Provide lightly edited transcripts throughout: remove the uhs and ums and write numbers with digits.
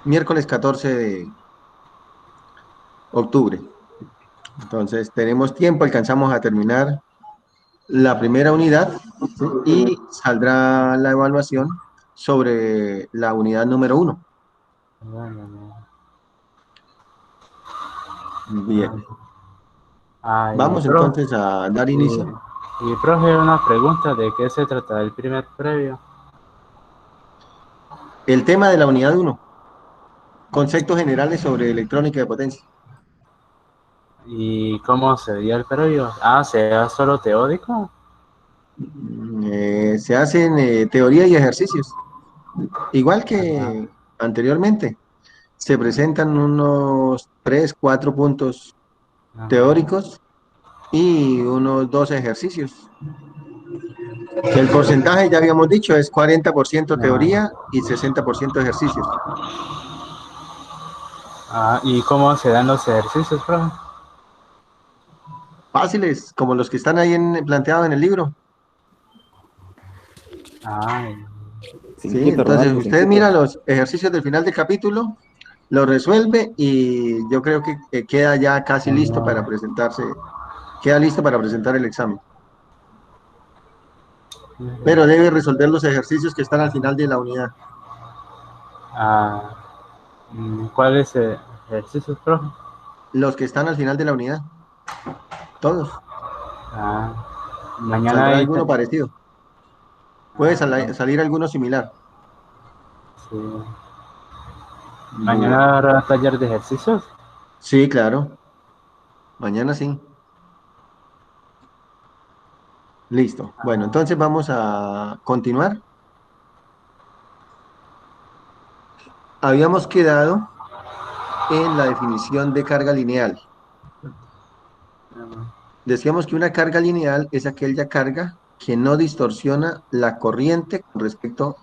miércoles 14 de octubre. Entonces, tenemos tiempo, alcanzamos a terminar la primera unidad, ¿sí? Y saldrá la evaluación sobre la unidad número 1. Bien, vamos Profe, entonces a dar inicio. profe, una pregunta, ¿de qué se trata el primer previo? El tema de la unidad 1, conceptos generales sobre electrónica de potencia. ¿Y cómo sería el previo? ¿Será solo teórico? Se hacen teoría y ejercicios, igual Ajá, que anteriormente. Se presentan unos 3, 4 puntos ajá. teóricos y unos 2 ejercicios. El porcentaje, ya habíamos dicho, es 40% Ah, teoría y 60% ejercicios. ¿Y cómo se dan los ejercicios, profe? Fáciles, como los que están ahí planteados en el libro. Ah, Sí, entonces usted mira los ejercicios del final del capítulo, lo resuelve y yo creo que queda ya casi listo para no. presentarse, queda listo para presentar el examen. Pero debe resolver los ejercicios que están al final de la unidad. Ah, ¿Cuáles ejercicios, profe? Los que están al final de la unidad, todos. Mañana Saldrá hay, alguno parecido. Puede salir alguno similar. sí. Bien. Mañana habrá taller de ejercicios. Sí, claro. Mañana sí. Listo. Bueno, Ah, entonces vamos a continuar. Habíamos quedado en la definición de carga lineal. Decíamos que una carga lineal es aquella carga que no distorsiona la corriente con respecto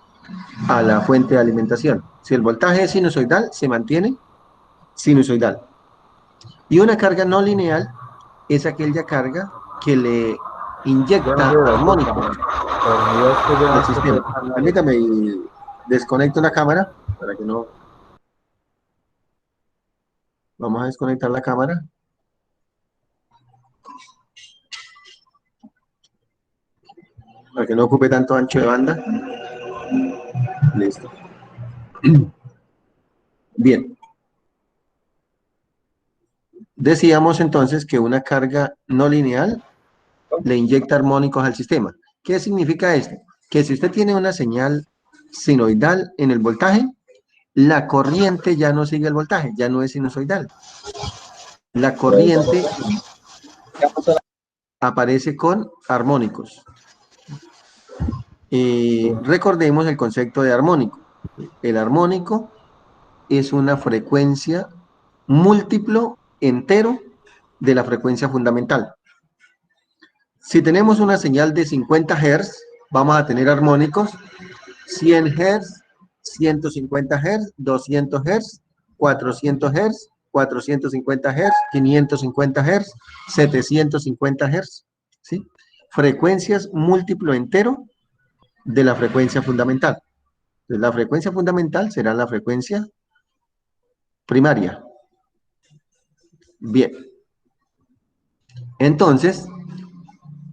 a la fuente de alimentación. Si el voltaje es sinusoidal, se mantiene sinusoidal. Y una carga no lineal es aquella carga que le yo no inyecta quiero la culpa, armónicos man. Por Dios que yo al no quiero sistema. hablar eso. Permítame y desconecto la cámara para que no. Vamos a desconectar la cámara para que no ocupe tanto ancho de banda. Listo. Bien. Decíamos entonces que una carga no lineal le inyecta armónicos al sistema. ¿Qué significa esto? Que si usted tiene una señal sinoidal en el voltaje, la corriente ya no sigue el voltaje, ya no es sinusoidal. La corriente aparece con armónicos. Recordemos el concepto de armónico. El armónico es una frecuencia múltiplo entero de la frecuencia fundamental. Si tenemos una señal de 50 Hz, vamos a tener armónicos 100 Hz, 150 Hz, 200 Hz, 400 Hz, 450 Hz, 550 Hz, 750 Hz, ¿sí? Frecuencias múltiplo entero de la frecuencia fundamental. Entonces, la frecuencia fundamental será la frecuencia primaria. Bien, entonces,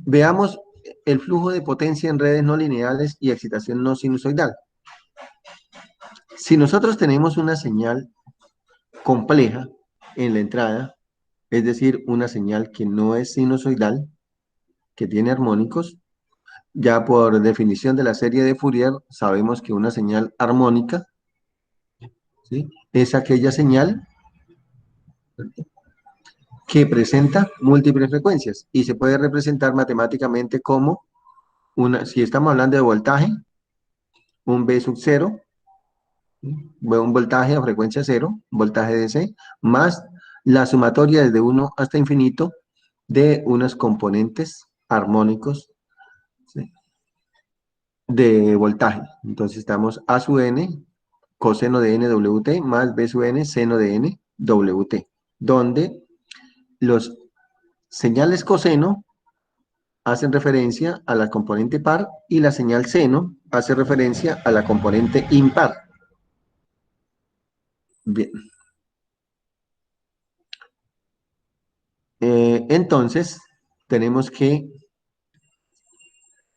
veamos el flujo de potencia en redes no lineales y excitación no sinusoidal. Si nosotros tenemos una señal compleja en la entrada, es decir, una señal que no es sinusoidal, que tiene armónicos, ya por definición de la serie de Fourier, sabemos que una señal armónica, ¿sí?, es aquella señal que presenta múltiples frecuencias y se puede representar matemáticamente como si estamos hablando de voltaje, un V sub 0, un voltaje a frecuencia cero, voltaje DC, más la sumatoria desde 1 hasta infinito de unos componentes armónicos, ¿sí?, de voltaje. Entonces estamos A sub n, coseno de n WT, más B sub n, seno de n WT, donde los señales coseno hacen referencia a la componente par y la señal seno hace referencia a la componente impar. Bien. Entonces, tenemos que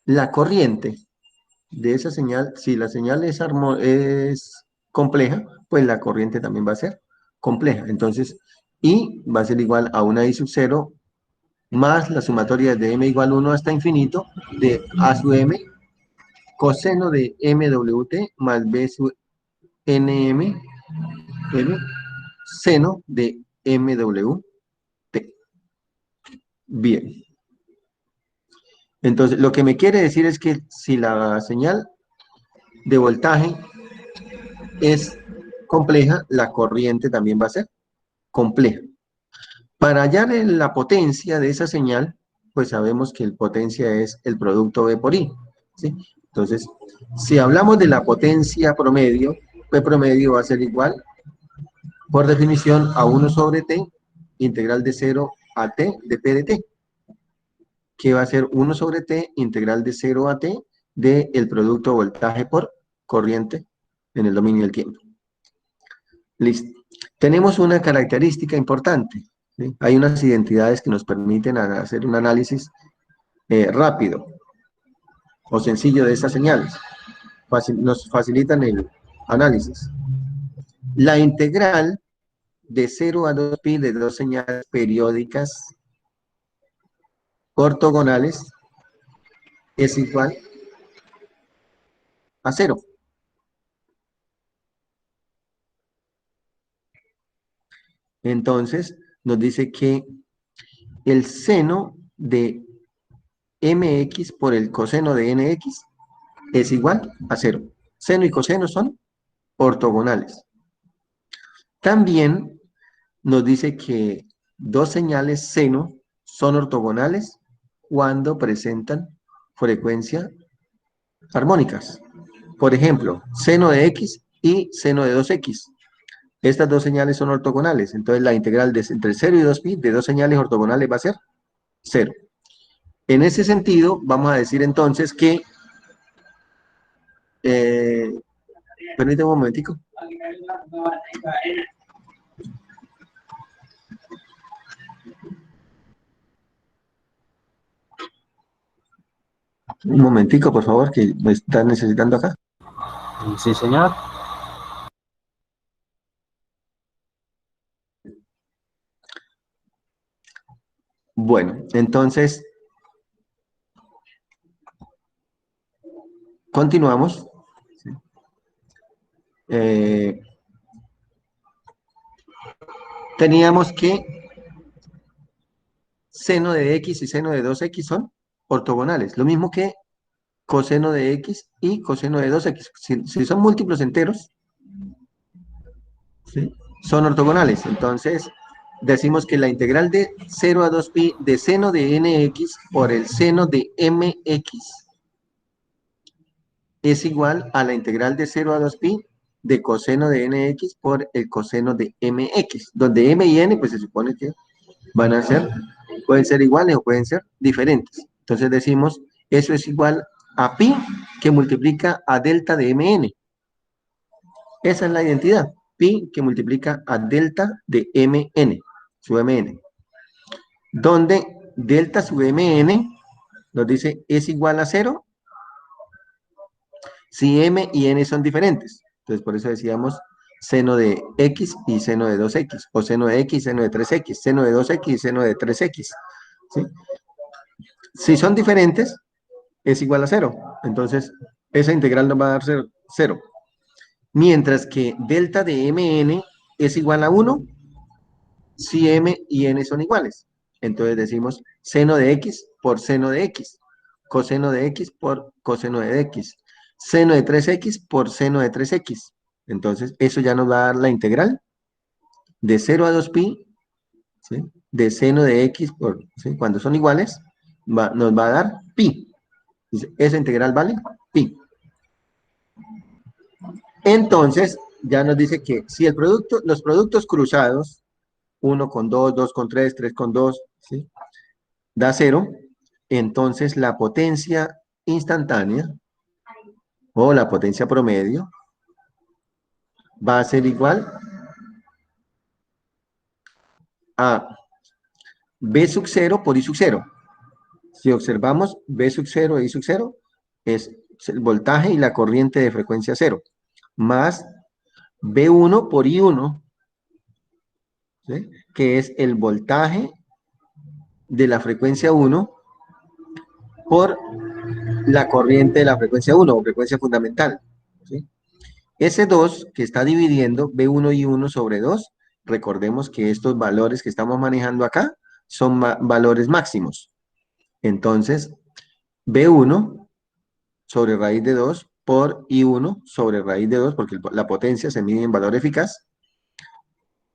la corriente de esa señal, si la señal es compleja, pues la corriente también va a ser compleja. Entonces, I va a ser igual a una I sub 0 más la sumatoria de m igual 1 hasta infinito de A sub m coseno de MWT más B sub NM M seno de MWT. Bien. Entonces, lo que me quiere decir es que si la señal de voltaje es compleja, la corriente también va a ser compleja. Para hallar la potencia de esa señal, pues sabemos que el potencia es el producto B por I, ¿sí? Entonces, si hablamos de la potencia promedio, P promedio va a ser igual, por definición, a 1 sobre T, integral de 0 a T de P de T, que va a ser 1 sobre T, integral de 0 a T, del producto voltaje por corriente en el dominio del tiempo. Listo. Tenemos una característica importante, ¿sí? Hay unas identidades que nos permiten hacer un análisis rápido o sencillo de estas señales. Nos facilitan el análisis. La integral de 0 a 2pi de dos señales periódicas ortogonales es igual a 0. Entonces, nos dice que el seno de mx por el coseno de nx es igual a 0. Seno y coseno son ortogonales. También nos dice que dos señales seno son ortogonales cuando presentan frecuencia armónicas. Por ejemplo, seno de x y seno de 2x. Estas dos señales son ortogonales, entonces la integral entre 0 y 2pi de dos señales ortogonales va a ser 0. En ese sentido, vamos a decir entonces que, permítame un momentico. Un momentico, por favor, que me están necesitando acá. Sí, señor. Bueno, entonces, continuamos. Teníamos que seno de x y seno de 2x son ortogonales. Lo mismo que coseno de x y coseno de 2x. Si son múltiplos enteros, ¿sí?, son ortogonales. Entonces, decimos que la integral de 0 a 2pi de seno de nx por el seno de mx es igual a la integral de 0 a 2pi de coseno de nx por el coseno de mx, donde m y n pues se supone que van a ser, pueden ser iguales o pueden ser diferentes. Entonces decimos, eso es igual a pi que multiplica a delta de mn. Esa es la identidad, pi que multiplica a delta de mn, sub mn. Donde delta sub mn nos dice es igual a 0 si m y n son diferentes. Entonces por eso decíamos seno de x y seno de 2x, o seno de x y seno de 3x, seno de 2x y seno de 3x. ¿Sí? Si son diferentes, es igual a 0. Entonces, esa integral nos va a dar 0. Mientras que delta de mn es igual a 1 si m y n son iguales. Entonces decimos seno de x por seno de x, coseno de x por coseno de x, seno de 3x por seno de 3x. Entonces, eso ya nos va a dar la integral de 0 a 2pi, ¿sí?, de seno de x por, ¿sí?, cuando son iguales, nos va a dar pi. Esa integral vale pi. Entonces, ya nos dice que si los productos cruzados, 1 con 2, 2 con 3, 3 con 2, ¿sí?, da 0, entonces la potencia instantánea o la potencia promedio va a ser igual a B sub 0 por I sub 0. Si observamos, B sub 0 e I sub 0 es el voltaje y la corriente de frecuencia 0, más B1 por I1, ¿sí? Que es el voltaje de la frecuencia 1 por la corriente de la frecuencia 1 o frecuencia fundamental, ¿sí? Ese 2 que está dividiendo B1 y 1 sobre 2, recordemos que estos valores que estamos manejando acá son valores máximos. Entonces, B1 sobre raíz de 2 por I1 sobre raíz de 2, porque la potencia se mide en valor eficaz,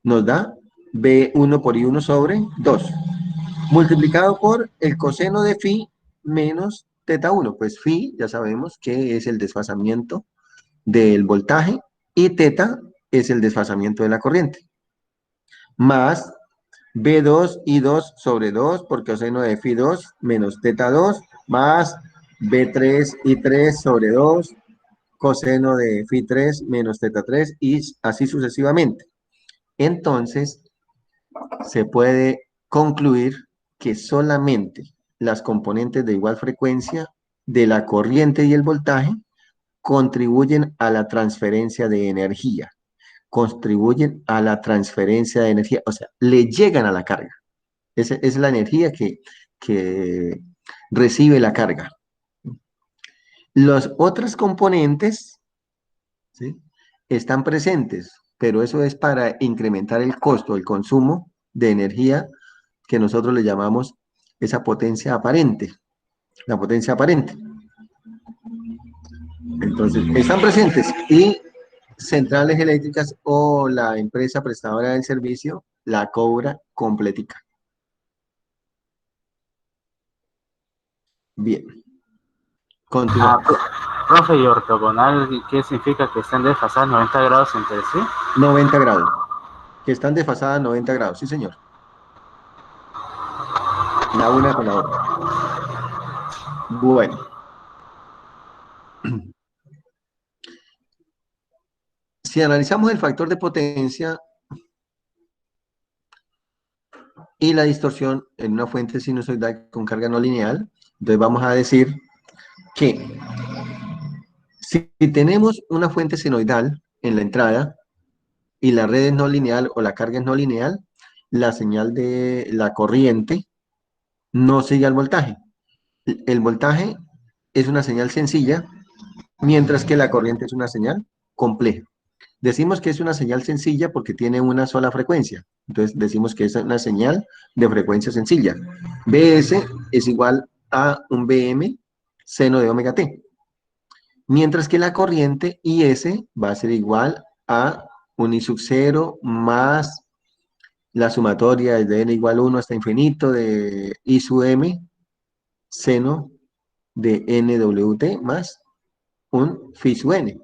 nos da B1 por I1 sobre 2, multiplicado por el coseno de phi menos teta 1. Pues phi ya sabemos que es el desfasamiento del voltaje y teta es el desfasamiento de la corriente. Más B2 y 2 sobre 2 por coseno de phi 2 menos teta 2 más B3 y 3 sobre 2 coseno de phi 3 menos teta 3 y así sucesivamente. Entonces, se puede concluir que solamente las componentes de igual frecuencia de la corriente y el voltaje contribuyen a la transferencia de energía, o sea, le llegan a la carga. Esa es la energía que recibe la carga. Los otros componentes, ¿sí?, están presentes, pero eso es para incrementar el costo, el consumo de energía que nosotros le llamamos esa potencia aparente, la potencia aparente. Entonces, están presentes y Centrales Eléctricas o la empresa prestadora del servicio la cobra completica. Bien, continuamos. Profe, ¿y ortogonal qué significa? ¿Que estén desfasadas 90 grados entre sí? 90 grados, que están desfasadas 90 grados, sí señor. La una con la otra. Bueno. Si analizamos el factor de potencia y la distorsión en una fuente sinusoidal con carga no lineal, entonces vamos a decir que si tenemos una fuente senoidal en la entrada y la red es no lineal o la carga es no lineal, la señal de la corriente no sigue al voltaje. El voltaje es una señal sencilla, mientras que la corriente es una señal compleja. Decimos que es una señal sencilla porque tiene una sola frecuencia. Entonces decimos que es una señal de frecuencia sencilla. Bs es igual a un Bm seno de omega t. Mientras que la corriente IS va a ser igual a un I sub 0 más la sumatoria desde n igual a 1 hasta infinito de I sub m seno de NWT más un phi sub n.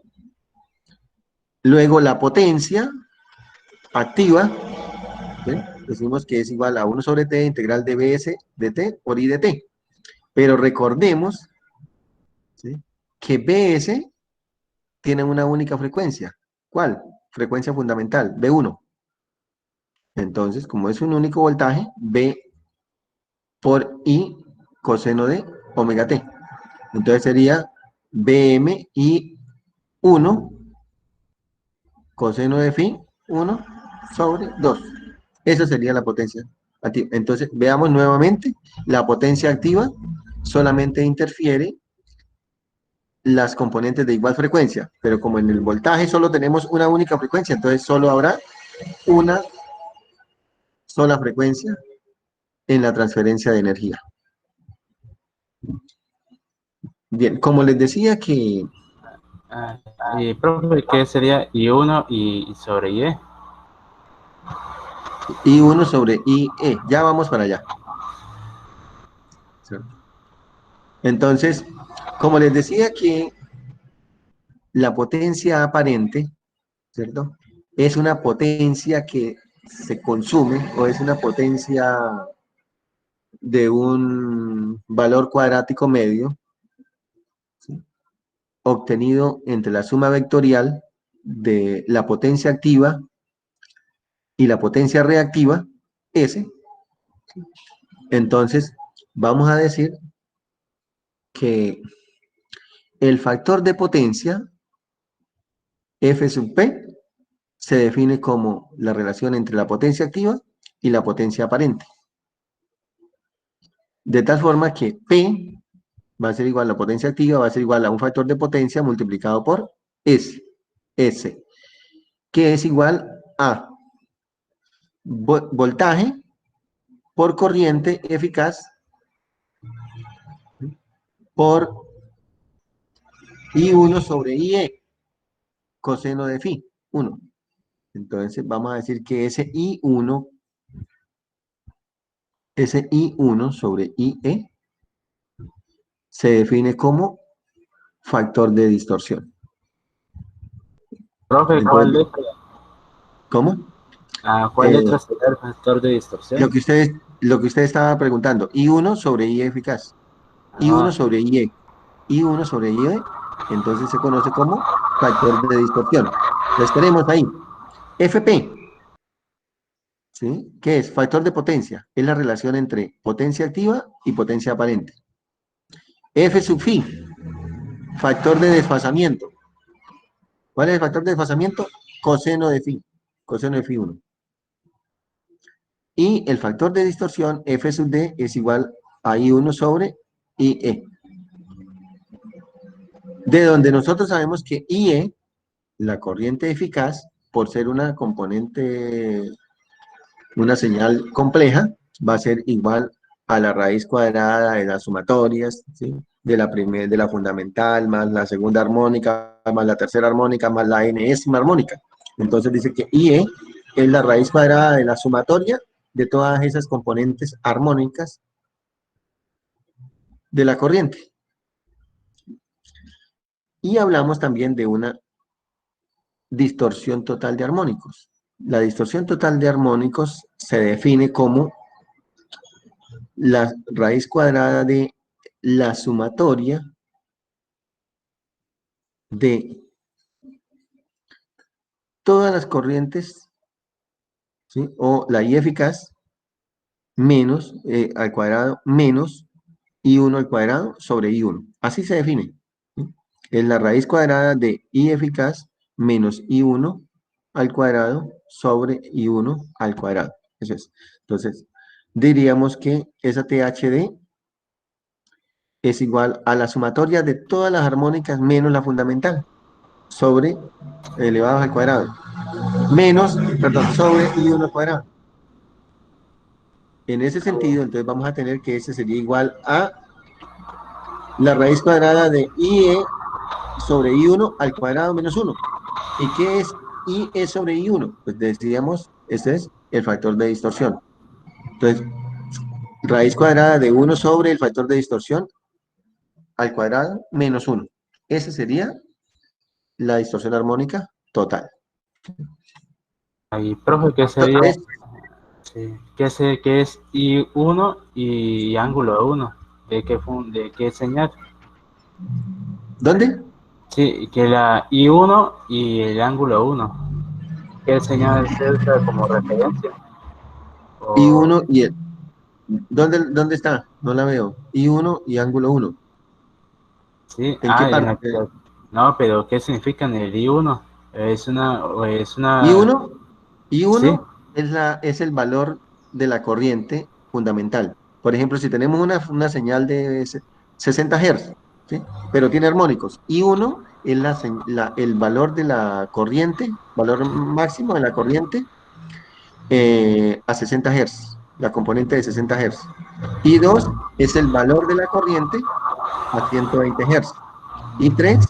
Luego la potencia activa, ¿sí?, decimos que es igual a 1 sobre t integral de Bs de t por I de t. Pero recordemos, ¿sí?, que Bs tiene una única frecuencia. ¿Cuál? Frecuencia fundamental, B1. Entonces, como es un único voltaje, B por I coseno de omega t. Entonces sería Bm I 1 coseno de phi 1 sobre 2. Esa sería la potencia activa. Entonces, veamos nuevamente, la potencia activa solamente interfiere las componentes de igual frecuencia, pero como en el voltaje solo tenemos una única frecuencia, entonces solo habrá una sola frecuencia en la transferencia de energía. Bien, como les decía que... Y profe, ¿qué sería I1 y sobre Y? I1 sobre IE, ya vamos para allá. Entonces, como les decía que la potencia aparente, ¿cierto?, es una potencia que se consume o es una potencia de un valor cuadrático medio, ¿sí?, obtenido entre la suma vectorial de la potencia activa y la potencia reactiva, S. Entonces, vamos a decir que el factor de potencia F sub P se define como la relación entre la potencia activa y la potencia aparente. De tal forma que P va a ser igual a la potencia activa, va a ser igual a un factor de potencia multiplicado por S, que es igual a voltaje por corriente eficaz por I1 sobre IE, coseno de phi, 1. Entonces vamos a decir que ese I1 sobre IE se define como factor de distorsión. Profe, ¿cuál Entonces, letra? ¿cómo? ¿Cuál Eh, letra será el factor de distorsión? lo que usted estaba preguntando, I1 sobre IE eficaz, I1 Ah, sobre IE, I1 sobre IE, entonces se conoce como factor de distorsión. Entonces tenemos ahí FP, ¿sí? ¿Qué es? Factor de potencia. Es la relación entre potencia activa y potencia aparente. F sub phi, factor de desfasamiento. ¿Cuál es el factor de desfasamiento? Coseno de phi. Coseno de phi 1. Y el factor de distorsión, F sub D, es igual a I1 sobre IE. De donde nosotros sabemos que IE, la corriente eficaz, por ser una componente, una señal compleja, va a ser igual a la raíz cuadrada de las sumatorias, ¿sí? De la fundamental, más la segunda armónica, más la tercera armónica, más la enésima armónica. Entonces dice que IE es la raíz cuadrada de la sumatoria de todas esas componentes armónicas de la corriente. Y hablamos también de una distorsión total de armónicos. La distorsión total de armónicos se define como la raíz cuadrada de la sumatoria de todas las corrientes, ¿sí? O la I eficaz menos al cuadrado menos I1 al cuadrado sobre I1. Así se define, ¿sí? Es la raíz cuadrada de I eficaz menos I1 al cuadrado sobre I1 al cuadrado. Eso es. Entonces, diríamos que esa THD es igual a la sumatoria de todas las armónicas menos la fundamental sobre elevados al cuadrado. Menos, perdón, sobre I1 al cuadrado. En ese sentido, entonces vamos a tener que ese sería igual a la raíz cuadrada de IE sobre I1 al cuadrado menos 1. ¿Y qué es IE sobre I1? Pues decíamos, este es el factor de distorsión. Entonces, raíz cuadrada de 1 sobre el factor de distorsión al cuadrado menos 1. Esa sería la distorsión armónica total. y profe, ¿qué sería? Entonces, Sí. ¿Qué es I1 y ángulo 1? ¿De qué señal? ¿dónde? Sí, que la I1 y el ángulo 1. ¿Qué señal se usa como referencia? O, I1 y el... ¿Dónde está? No la veo. I1 y ángulo 1. sí, ¿En qué en parte? no, pero ¿qué significa en el I1? Es una, I1, sí, I1 es el valor de la corriente fundamental. Por ejemplo, si tenemos una señal de 60 Hz, ¿sí? Pero tiene armónicos. I1 es el valor de la corriente, valor máximo de la corriente a 60 Hz, la componente de 60 Hz. I2 es el valor de la corriente a 120 Hz. I3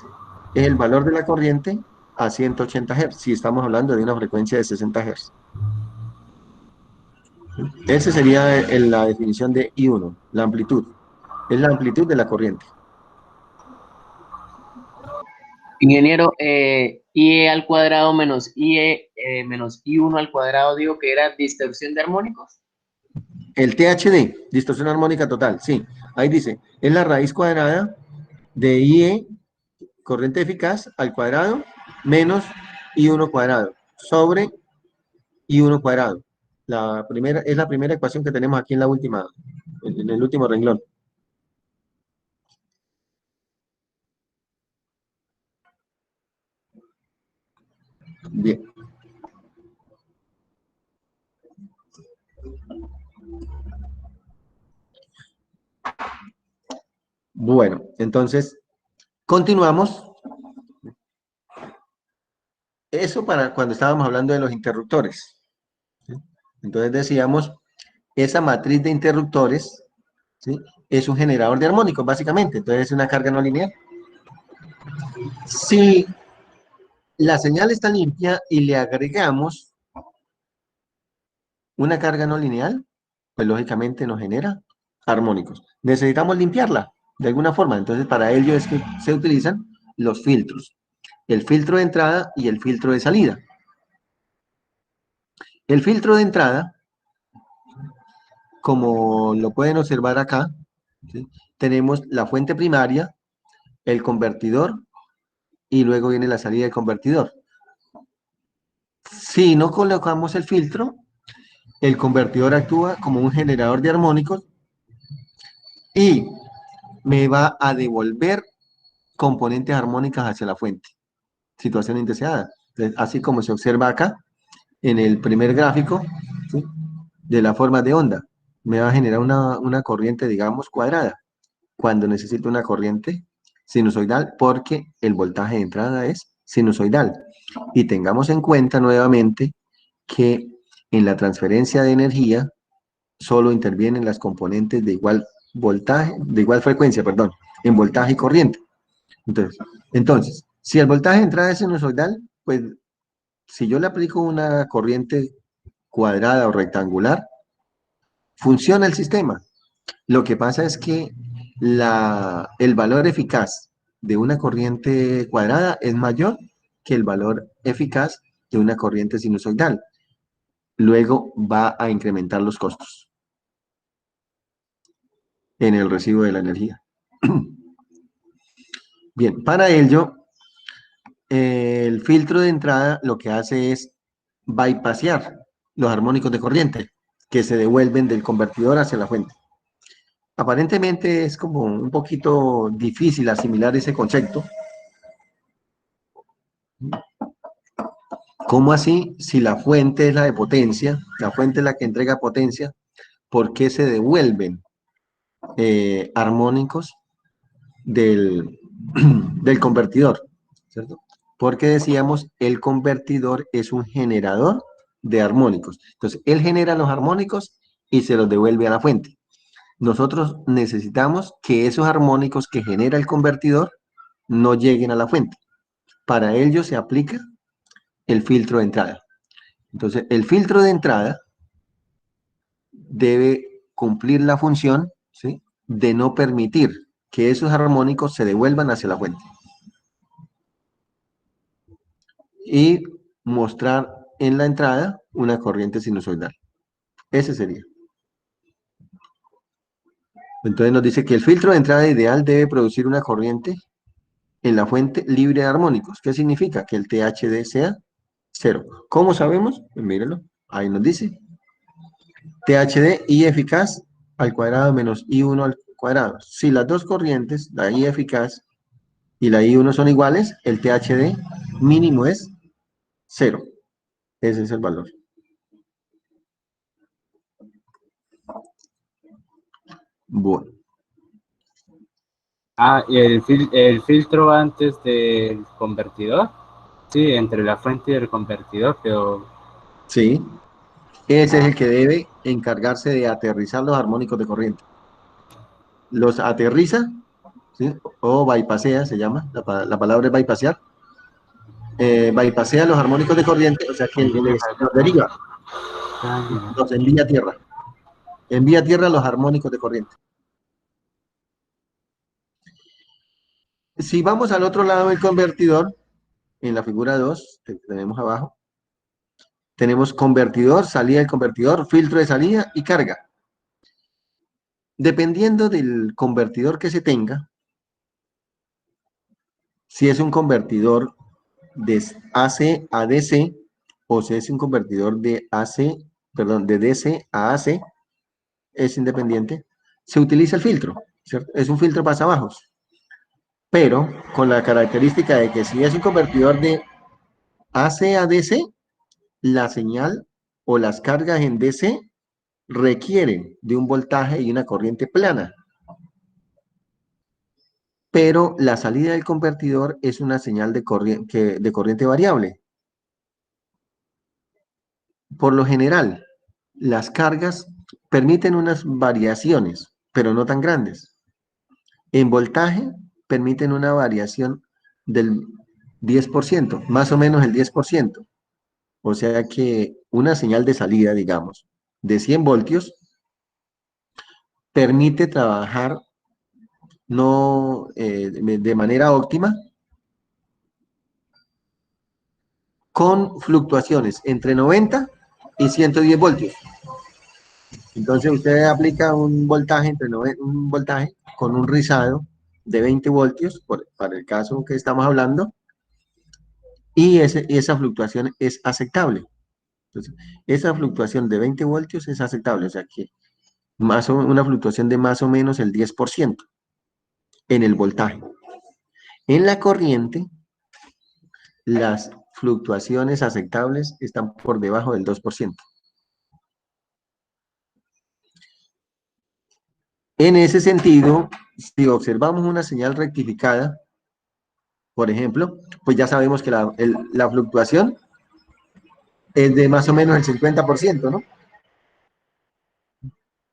es el valor de la corriente a 180 Hz, si estamos hablando de una frecuencia de 60 Hz. Esa sería la definición de I1, la amplitud. Es la amplitud de la corriente. Ingeniero, IE al cuadrado menos IE menos I1 al cuadrado, digo que era distorsión de armónicos. El THD, distorsión armónica total, sí. Ahí dice, es la raíz cuadrada de IE, corriente eficaz, al cuadrado, menos I1 cuadrado, sobre I1 cuadrado. Es la primera ecuación que tenemos aquí en la última, en el último renglón. Bien. Bueno, entonces, continuamos. Eso para cuando estábamos hablando de los interruptores. ¿Sí? Entonces decíamos, esa matriz de interruptores, ¿sí? Es un generador de armónicos, básicamente. Entonces es una carga no lineal. Si la señal está limpia y le agregamos una carga no lineal, pues lógicamente nos genera armónicos. Necesitamos limpiarla de alguna forma. Entonces para ello es que se utilizan los filtros. El filtro de entrada y el filtro de salida. El filtro de entrada, como lo pueden observar acá, ¿sí? Tenemos la fuente primaria, el convertidor y luego viene la salida del convertidor. Si no colocamos el filtro, el convertidor actúa como un generador de armónicos y me va a devolver componentes armónicas hacia la fuente. Situación indeseada. Entonces, así como se observa acá en el primer gráfico, ¿sí? De la forma de onda, me va a generar una corriente, digamos, cuadrada, cuando necesito una corriente sinusoidal, porque el voltaje de entrada es sinusoidal. Y tengamos en cuenta nuevamente que en la transferencia de energía solo intervienen las componentes de igual voltaje, de igual frecuencia, perdón, en voltaje y corriente. Entonces, si el voltaje de entrada es sinusoidal, pues si yo le aplico una corriente cuadrada o rectangular, funciona el sistema. Lo que pasa es que el valor eficaz de una corriente cuadrada es mayor que el valor eficaz de una corriente sinusoidal. Luego va a incrementar los costos en el recibo de la energía. Bien, para ello, el filtro de entrada lo que hace es bypassear los armónicos de corriente que se devuelven del convertidor hacia la fuente. Aparentemente es como un poquito difícil asimilar ese concepto. ¿Cómo así? Si la fuente es la de potencia, la fuente es la que entrega potencia, ¿por qué se devuelven armónicos del, del convertidor? ¿Cierto? Porque decíamos, el convertidor es un generador de armónicos. Entonces, él genera los armónicos y se los devuelve a la fuente. Nosotros necesitamos que esos armónicos que genera el convertidor no lleguen a la fuente. Para ello se aplica el filtro de entrada. Entonces, el filtro de entrada debe cumplir la función, ¿sí?, de no permitir que esos armónicos se devuelvan hacia la fuente. Y mostrar en la entrada una corriente sinusoidal. Ese sería. Entonces nos dice que el filtro de entrada ideal debe producir una corriente en la fuente libre de armónicos. ¿Qué significa? Que el THD sea 0. ¿Cómo sabemos? Pues mírenlo. Ahí nos dice. THD I eficaz al cuadrado menos I1 al cuadrado. Si las dos corrientes, la I eficaz y la I1 son iguales, el THD mínimo es 0. Ese es el valor. Bueno. Ah, y el filtro antes del convertidor. Sí, entre la fuente y el convertidor, pero Sí. Ese es el que debe encargarse de aterrizar los armónicos de corriente. Los aterriza, ¿sí?, o bypassea, se llama, la palabra es bypassear. Bypassea los armónicos de corriente, o sea que los deriva, los envía a tierra. Envía a tierra los armónicos de corriente. Si vamos al otro lado del convertidor, en la figura 2, que tenemos abajo, tenemos convertidor, salida del convertidor, filtro de salida y carga. Dependiendo del convertidor que se tenga, si es un convertidor de AC a DC o si es un convertidor de AC perdón, de DC a AC, es independiente, se utiliza el filtro, ¿cierto? Es un filtro pasabajos, pero con la característica de que si es un convertidor de AC a DC, la señal o las cargas en DC requieren de un voltaje y una corriente plana, pero la salida del convertidor es una señal de corriente variable. Por lo general, las cargas permiten unas variaciones, pero no tan grandes. En voltaje permiten una variación del 10%, más o menos el 10%. O sea que una señal de salida, digamos, de 100 voltios, permite trabajar no de manera óptima con fluctuaciones entre 90 y 110 voltios. Entonces usted aplica un voltaje, un voltaje con un rizado de 20 voltios, para el caso que estamos hablando, y esa fluctuación es aceptable. Entonces, esa fluctuación de 20 voltios es aceptable, o sea que una fluctuación de más o menos el 10% en el voltaje. En la corriente, las fluctuaciones aceptables están por debajo del 2%. En ese sentido, si observamos una señal rectificada, por ejemplo, pues ya sabemos que la fluctuación es de más o menos el 50%, ¿no?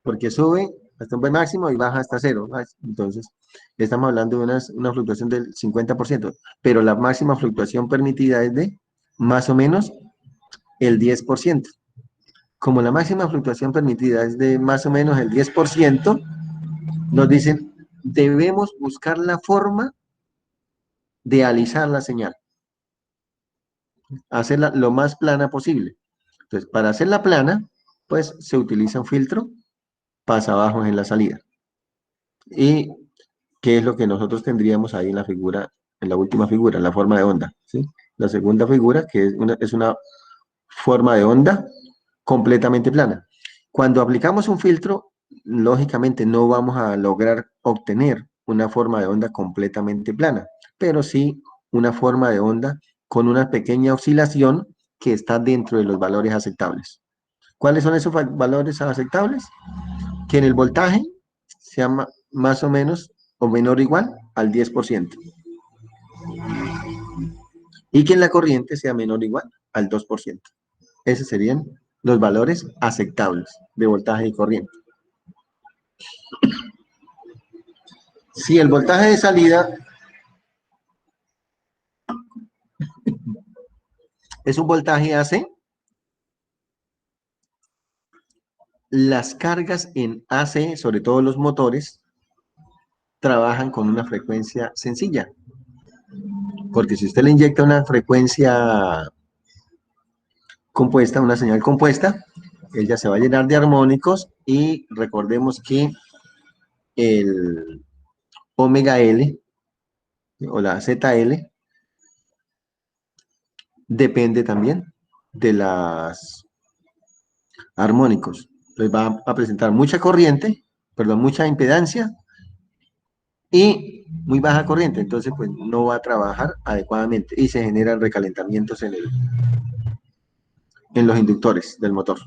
Porque sube hasta un buen máximo y baja hasta cero. Entonces, estamos hablando de una fluctuación del 50%, pero la máxima fluctuación permitida es de más o menos el 10%. Como la máxima fluctuación permitida es de más o menos el 10%, nos dicen, debemos buscar la forma de alisar la señal, hacerla lo más plana posible. Entonces, para hacerla plana, pues se utiliza un filtro pasabajos en la salida. ¿Y qué es lo que nosotros tendríamos ahí en la figura, en la última figura, en la forma de onda? ¿Sí? La segunda figura, que es una forma de onda completamente plana. Cuando aplicamos un filtro, lógicamente no vamos a lograr obtener una forma de onda completamente plana, pero sí una forma de onda con una pequeña oscilación que está dentro de los valores aceptables. ¿Cuáles son esos valores aceptables? Que en el voltaje sea más o menos o menor o igual al 10%. Y que en la corriente sea menor o igual al 2%. Esos serían los valores aceptables de voltaje y corriente. Si el voltaje de salida es un voltaje AC, las cargas en AC, sobre todo los motores, trabajan con una frecuencia sencilla. Porque si usted le inyecta una frecuencia compuesta, una señal compuesta, ella se va a llenar de armónicos y recordemos que el omega L o la ZL depende también de los armónicos. Entonces va a presentar mucha corriente, perdón, mucha impedancia y muy baja corriente, entonces pues no va a trabajar adecuadamente y se generan recalentamientos en los inductores del motor.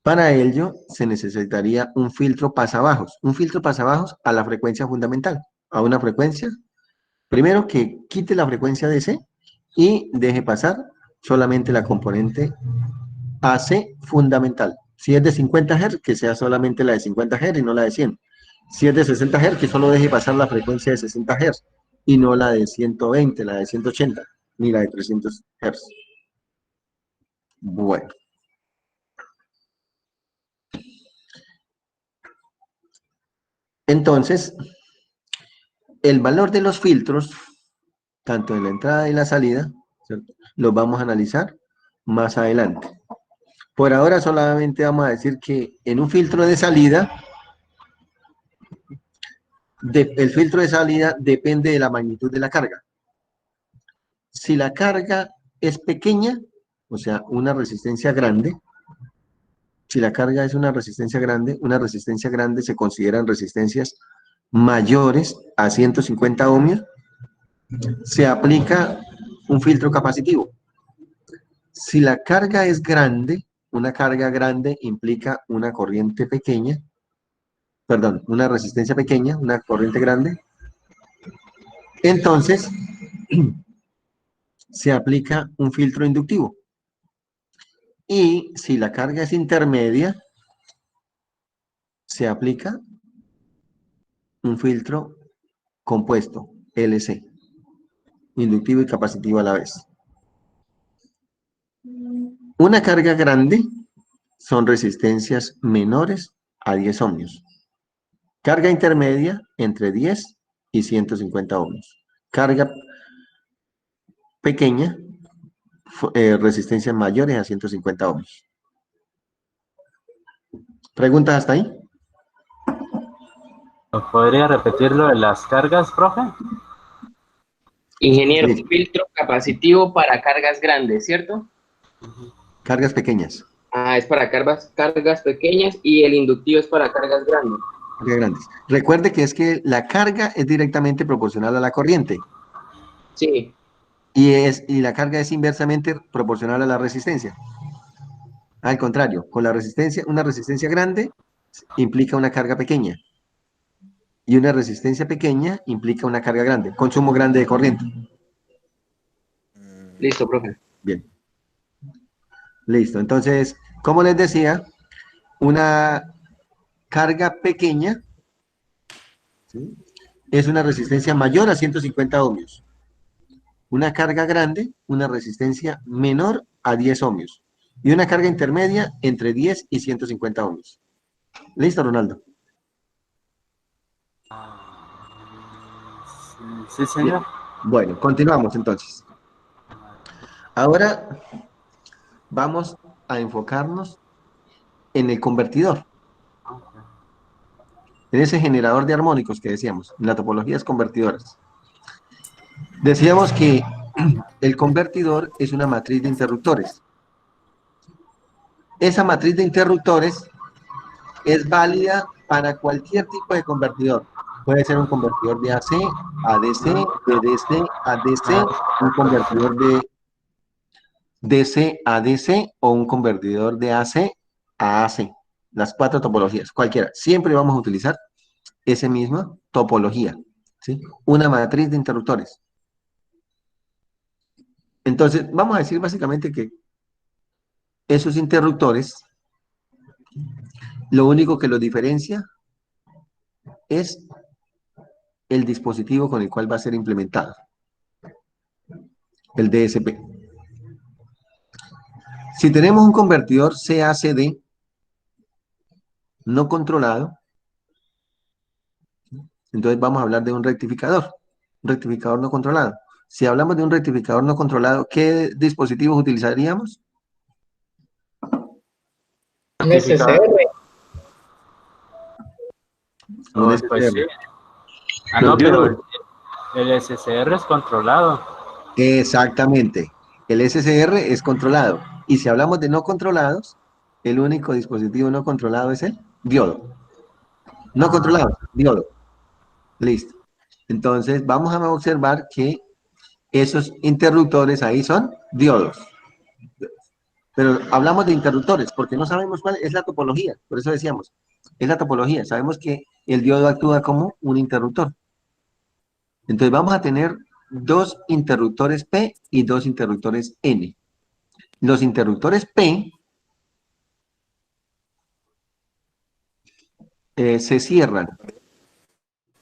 Para ello se necesitaría un filtro pasabajos a la frecuencia fundamental, a una frecuencia, primero que quite la frecuencia DC y deje pasar solamente la componente AC fundamental. Si es de 50 Hz, que sea solamente la de 50 Hz y no la de 100. Si es de 60 Hz, que solo deje pasar la frecuencia de 60 Hz y no la de 120, la de 180, ni la de 300 Hz. Bueno. Entonces, el valor de los filtros, tanto en la entrada y la salida, ¿cierto?, los vamos a analizar más adelante. Por ahora solamente vamos a decir que en un filtro de salida, el filtro de salida depende de la magnitud de la carga. Si la carga es pequeña, o sea, una resistencia grande, si la carga es una resistencia grande se consideran resistencias mayores a 150 ohmios, se aplica un filtro capacitivo. Si la carga es grande, una carga grande implica una corriente pequeña, perdón, una resistencia pequeña, una corriente grande, entonces se aplica un filtro inductivo. Y si la carga es intermedia, se aplica un filtro compuesto, LC, inductivo y capacitivo a la vez. Una carga grande son resistencias menores a 10 ohmios. Carga intermedia entre 10 y 150 ohmios. Carga pequeña, resistencias mayores a 150 ohmios. ¿Preguntas hasta ahí? ¿Podría repetirlo de las cargas, profe? Ingeniero, Sí. filtro capacitivo para cargas grandes, ¿cierto? Cargas pequeñas. Ah, es para cargas pequeñas y el inductivo es para cargas grandes. Cargas grandes. Recuerde que es que la carga es directamente proporcional a la corriente. Sí, Y la carga es inversamente proporcional a la resistencia. Al contrario, con la resistencia, una resistencia grande implica una carga pequeña. Y una resistencia pequeña implica una carga grande, consumo grande de corriente. listo, profe. Bien, listo. Entonces, como les decía, una carga pequeña, ¿sí?, es una resistencia mayor a 150 ohmios. Una carga grande, una resistencia menor a 10 ohmios. Y una carga intermedia entre 10 y 150 ohmios. ¿Listo, Ronaldo? Sí, Bien. señor. Bueno, continuamos entonces. Ahora vamos a enfocarnos en el convertidor, en ese generador de armónicos que decíamos, en las topologías convertidoras. Decíamos que el convertidor es una matriz de interruptores. Esa matriz de interruptores es válida para cualquier tipo de convertidor. Puede ser un convertidor de AC a DC, de DC a DC, un convertidor de DC a DC o un convertidor de AC a AC. Las cuatro topologías, cualquiera. Siempre vamos a utilizar esa misma topología, ¿sí? Una matriz de interruptores. Entonces, vamos a decir básicamente que esos interruptores, lo único que los diferencia es el dispositivo con el cual va a ser implementado, el DSP. Si tenemos un convertidor CACD no controlado, entonces vamos a hablar de un rectificador no controlado. Si hablamos de un rectificador no controlado, ¿qué dispositivos utilizaríamos? Un SCR. Un Pues sí. SCR. Los No, pero diodos. el SCR es controlado. Exactamente. El SCR es controlado. Y si hablamos de no controlados, el único dispositivo no controlado es el diodo. No controlado, diodo. Listo. Entonces, vamos a observar que esos interruptores ahí son diodos. Pero hablamos de interruptores porque no sabemos cuál es la topología. Por eso decíamos, es la topología. Sabemos que el diodo actúa como un interruptor. Entonces, vamos a tener dos interruptores P y dos interruptores N. Los interruptores P se cierran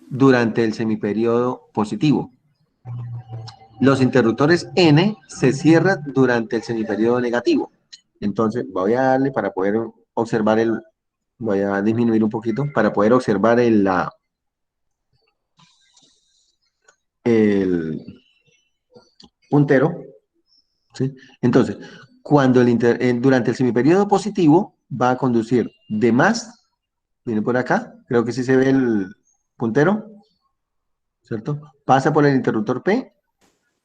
durante el semiperiodo positivo. Los interruptores N se cierran durante el semiperiodo negativo. Entonces, voy a darle para poder observar voy a disminuir un poquito para poder observar el puntero, ¿sí? Entonces, durante el semiperiodo positivo va a conducir de más, viene por acá, creo que sí se ve el puntero, ¿cierto? Pasa por el interruptor P,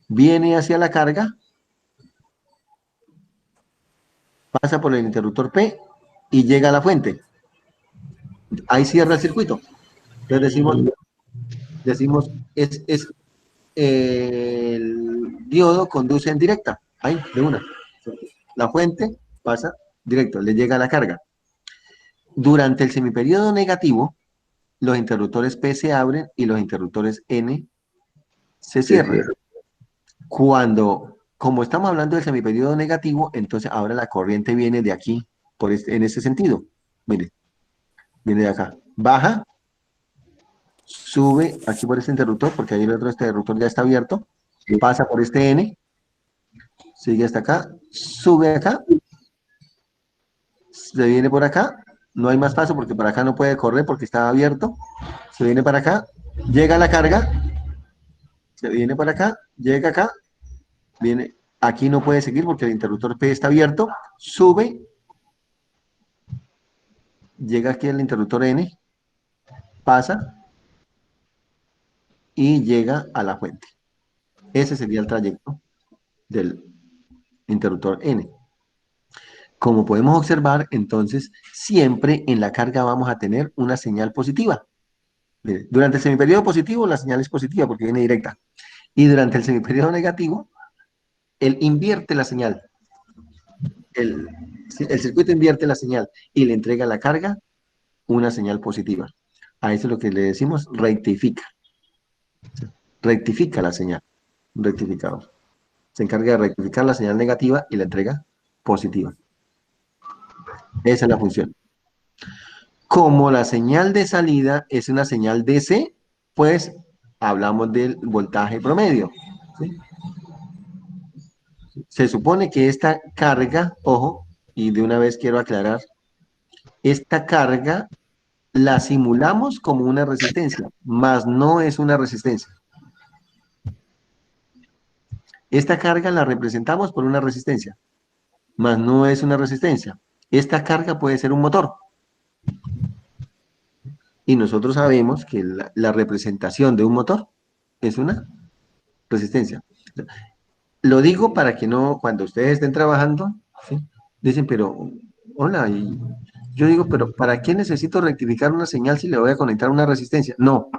viene hacia la carga pasa por el interruptor P y llega a la fuente. Ahí cierra el circuito. Entonces decimos el diodo conduce en directa. Ahí, de una. La fuente pasa directo, le llega la carga. Durante el semiperiodo negativo, los interruptores P se abren y los interruptores N se cierran. Como estamos hablando del semiperiodo negativo, entonces ahora la corriente viene de aquí, en ese sentido. Mire, viene de acá. Baja, sube aquí por este interruptor, porque ahí el otro interruptor ya está abierto, pasa por este N, sigue hasta acá, sube acá, se viene por acá, no hay más paso porque por acá no puede correr porque está abierto, se viene para acá, llega la carga, se viene para acá, llega acá, viene, aquí no puede seguir porque el interruptor P está abierto, sube, llega aquí el interruptor N, pasa y llega a la fuente. Ese sería el trayecto del interruptor N. Como podemos observar, entonces, siempre en la carga vamos a tener una señal positiva. Durante el semiperiodo positivo, la señal es positiva porque viene directa. Y durante el semiperiodo negativo, él invierte la señal. El circuito invierte la señal y le entrega a la carga una señal positiva. A eso es lo que le decimos rectifica. Rectifica la señal. Rectificador. Se encarga de rectificar la señal negativa y la entrega positiva. Esa es la función. Como la señal de salida es una señal DC, pues hablamos del voltaje promedio. ¿Sí? Se supone que esta carga, ojo, y de una vez quiero aclarar, esta carga la simulamos como una resistencia, mas no es una resistencia. Esta carga la representamos por una resistencia, mas no es una resistencia. Esta carga puede ser un motor. Y nosotros sabemos que la representación de un motor es una resistencia. Lo digo para que no, cuando ustedes estén trabajando, ¿sí? Dicen, pero, hola, y yo digo, pero ¿para qué necesito rectificar una señal si le voy a conectar una resistencia? No,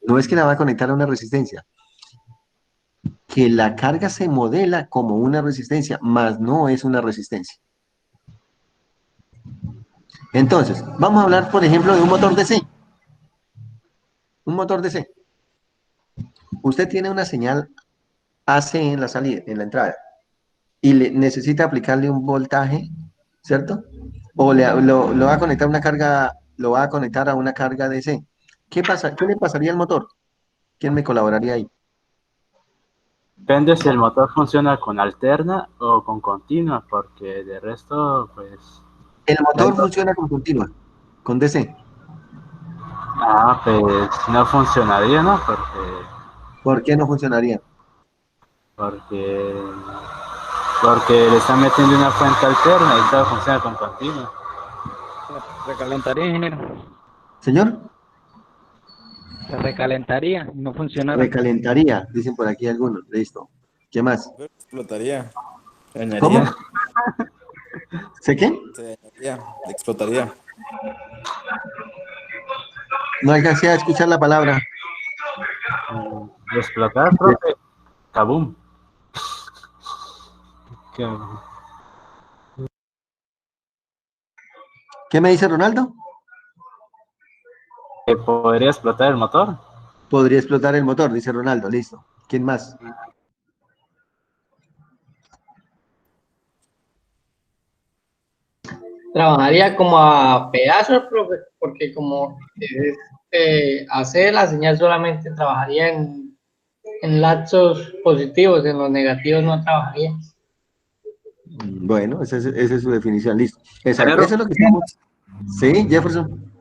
no es que la va a conectar a una resistencia, que la carga se modela como una resistencia, mas no es una resistencia. Entonces, vamos a hablar, por ejemplo, de un motor DC. Un motor DC. Usted tiene una señal AC en la salida, en la entrada, y necesita aplicarle un voltaje, ¿cierto? O lo va a conectar a una carga, lo va a conectar a una carga DC. ¿Qué pasa? ¿Qué le pasaría al motor? ¿Quién me colaboraría ahí? Depende si el motor funciona con alterna o con continua, porque de resto, pues... El motor funciona con continua, con DC. Pues no funcionaría, ¿no? ¿Por qué no funcionaría? Porque, porque le están metiendo una fuente alterna y todo funciona con continua. Recalentaría, ingeniero. ¿Señor? Se recalentaría, no funcionara. Recalentaría, dicen por aquí algunos. Listo. ¿Qué más? Explotaría. Se dañaría. ¿Cómo? ¿Sé qué? Se dañaría. Explotaría. No alcancé a escuchar la palabra. Explotar, profe. Kaboom. ¿Qué me dice Ronaldo? ¿Que podría explotar el motor? Podría explotar el motor, dice Ronaldo. Listo. ¿Quién más? Trabajaría como a pedazos, profe, porque como hacer la señal solamente trabajaría en lapsos positivos, en los negativos no trabajaría. Bueno, esa es su definición. Listo. Exacto. Eso es lo que estamos. Sí, Jefferson.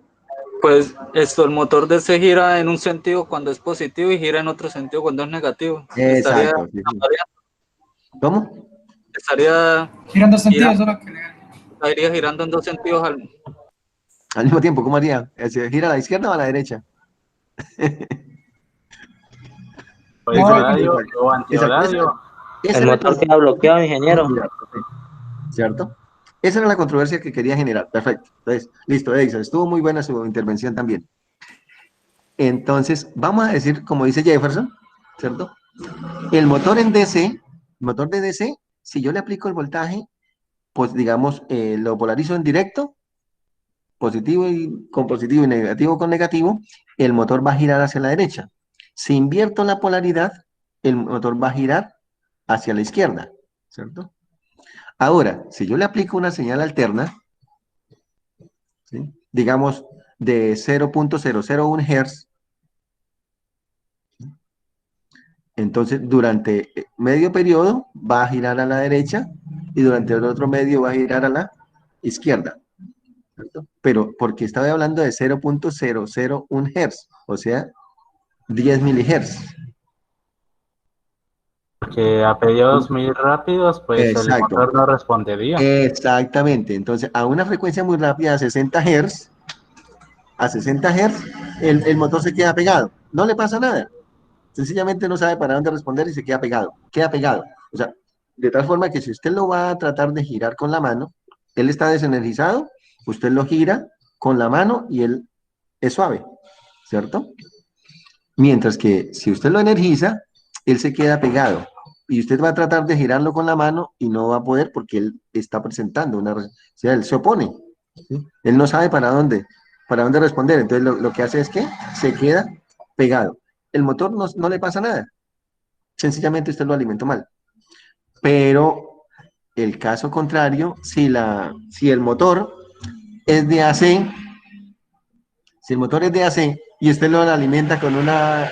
Pues el motor de ese gira en un sentido cuando es positivo y gira en otro sentido cuando es negativo. Exacto. ¿Cómo? Estaría girando dos sentidos, solo que estaría girando en dos sentidos al mismo tiempo. ¿Cómo haría? ¿Gira a la izquierda o a la derecha? Horario o antiholario. El motor queda bloqueado, ingeniero. ¿Cierto? Esa era la controversia que quería generar. Perfecto. Entonces, listo, Edison. Estuvo muy buena su intervención también. Entonces, vamos a decir, como dice Jefferson, ¿cierto? El motor en DC, el motor de DC, si yo le aplico el voltaje, pues digamos, lo polarizo en directo, positivo y negativo con negativo, el motor va a girar hacia la derecha. Si invierto la polaridad, el motor va a girar hacia la izquierda, ¿cierto? Ahora, si yo le aplico una señal alterna, ¿sí? Digamos de 0.001 Hz, entonces durante medio periodo va a girar a la derecha y durante el otro medio va a girar a la izquierda, ¿cierto? Pero porque estaba hablando de 0.001 Hz, o sea, 10 milihertz. Que a periodos muy rápidos, pues el Exacto, motor no respondería. exactamente. Entonces, a una frecuencia muy rápida, a 60 Hz, el motor se queda pegado. No le pasa nada. Sencillamente no sabe para dónde responder y se queda pegado. Queda pegado. O sea, de tal forma que si usted lo va a tratar de girar con la mano, él está desenergizado, usted lo gira con la mano y él es suave, ¿cierto? Mientras que si usted lo energiza, él se queda pegado. Y usted va a tratar de girarlo con la mano y no va a poder porque él está presentando o sea, él se opone. ¿Sí? Él no sabe para dónde responder. Entonces lo que hace es que se queda pegado. El motor no le pasa nada. Sencillamente usted lo alimentó mal. Pero el caso contrario, si el motor es de AC, si el motor es de AC y usted lo alimenta con una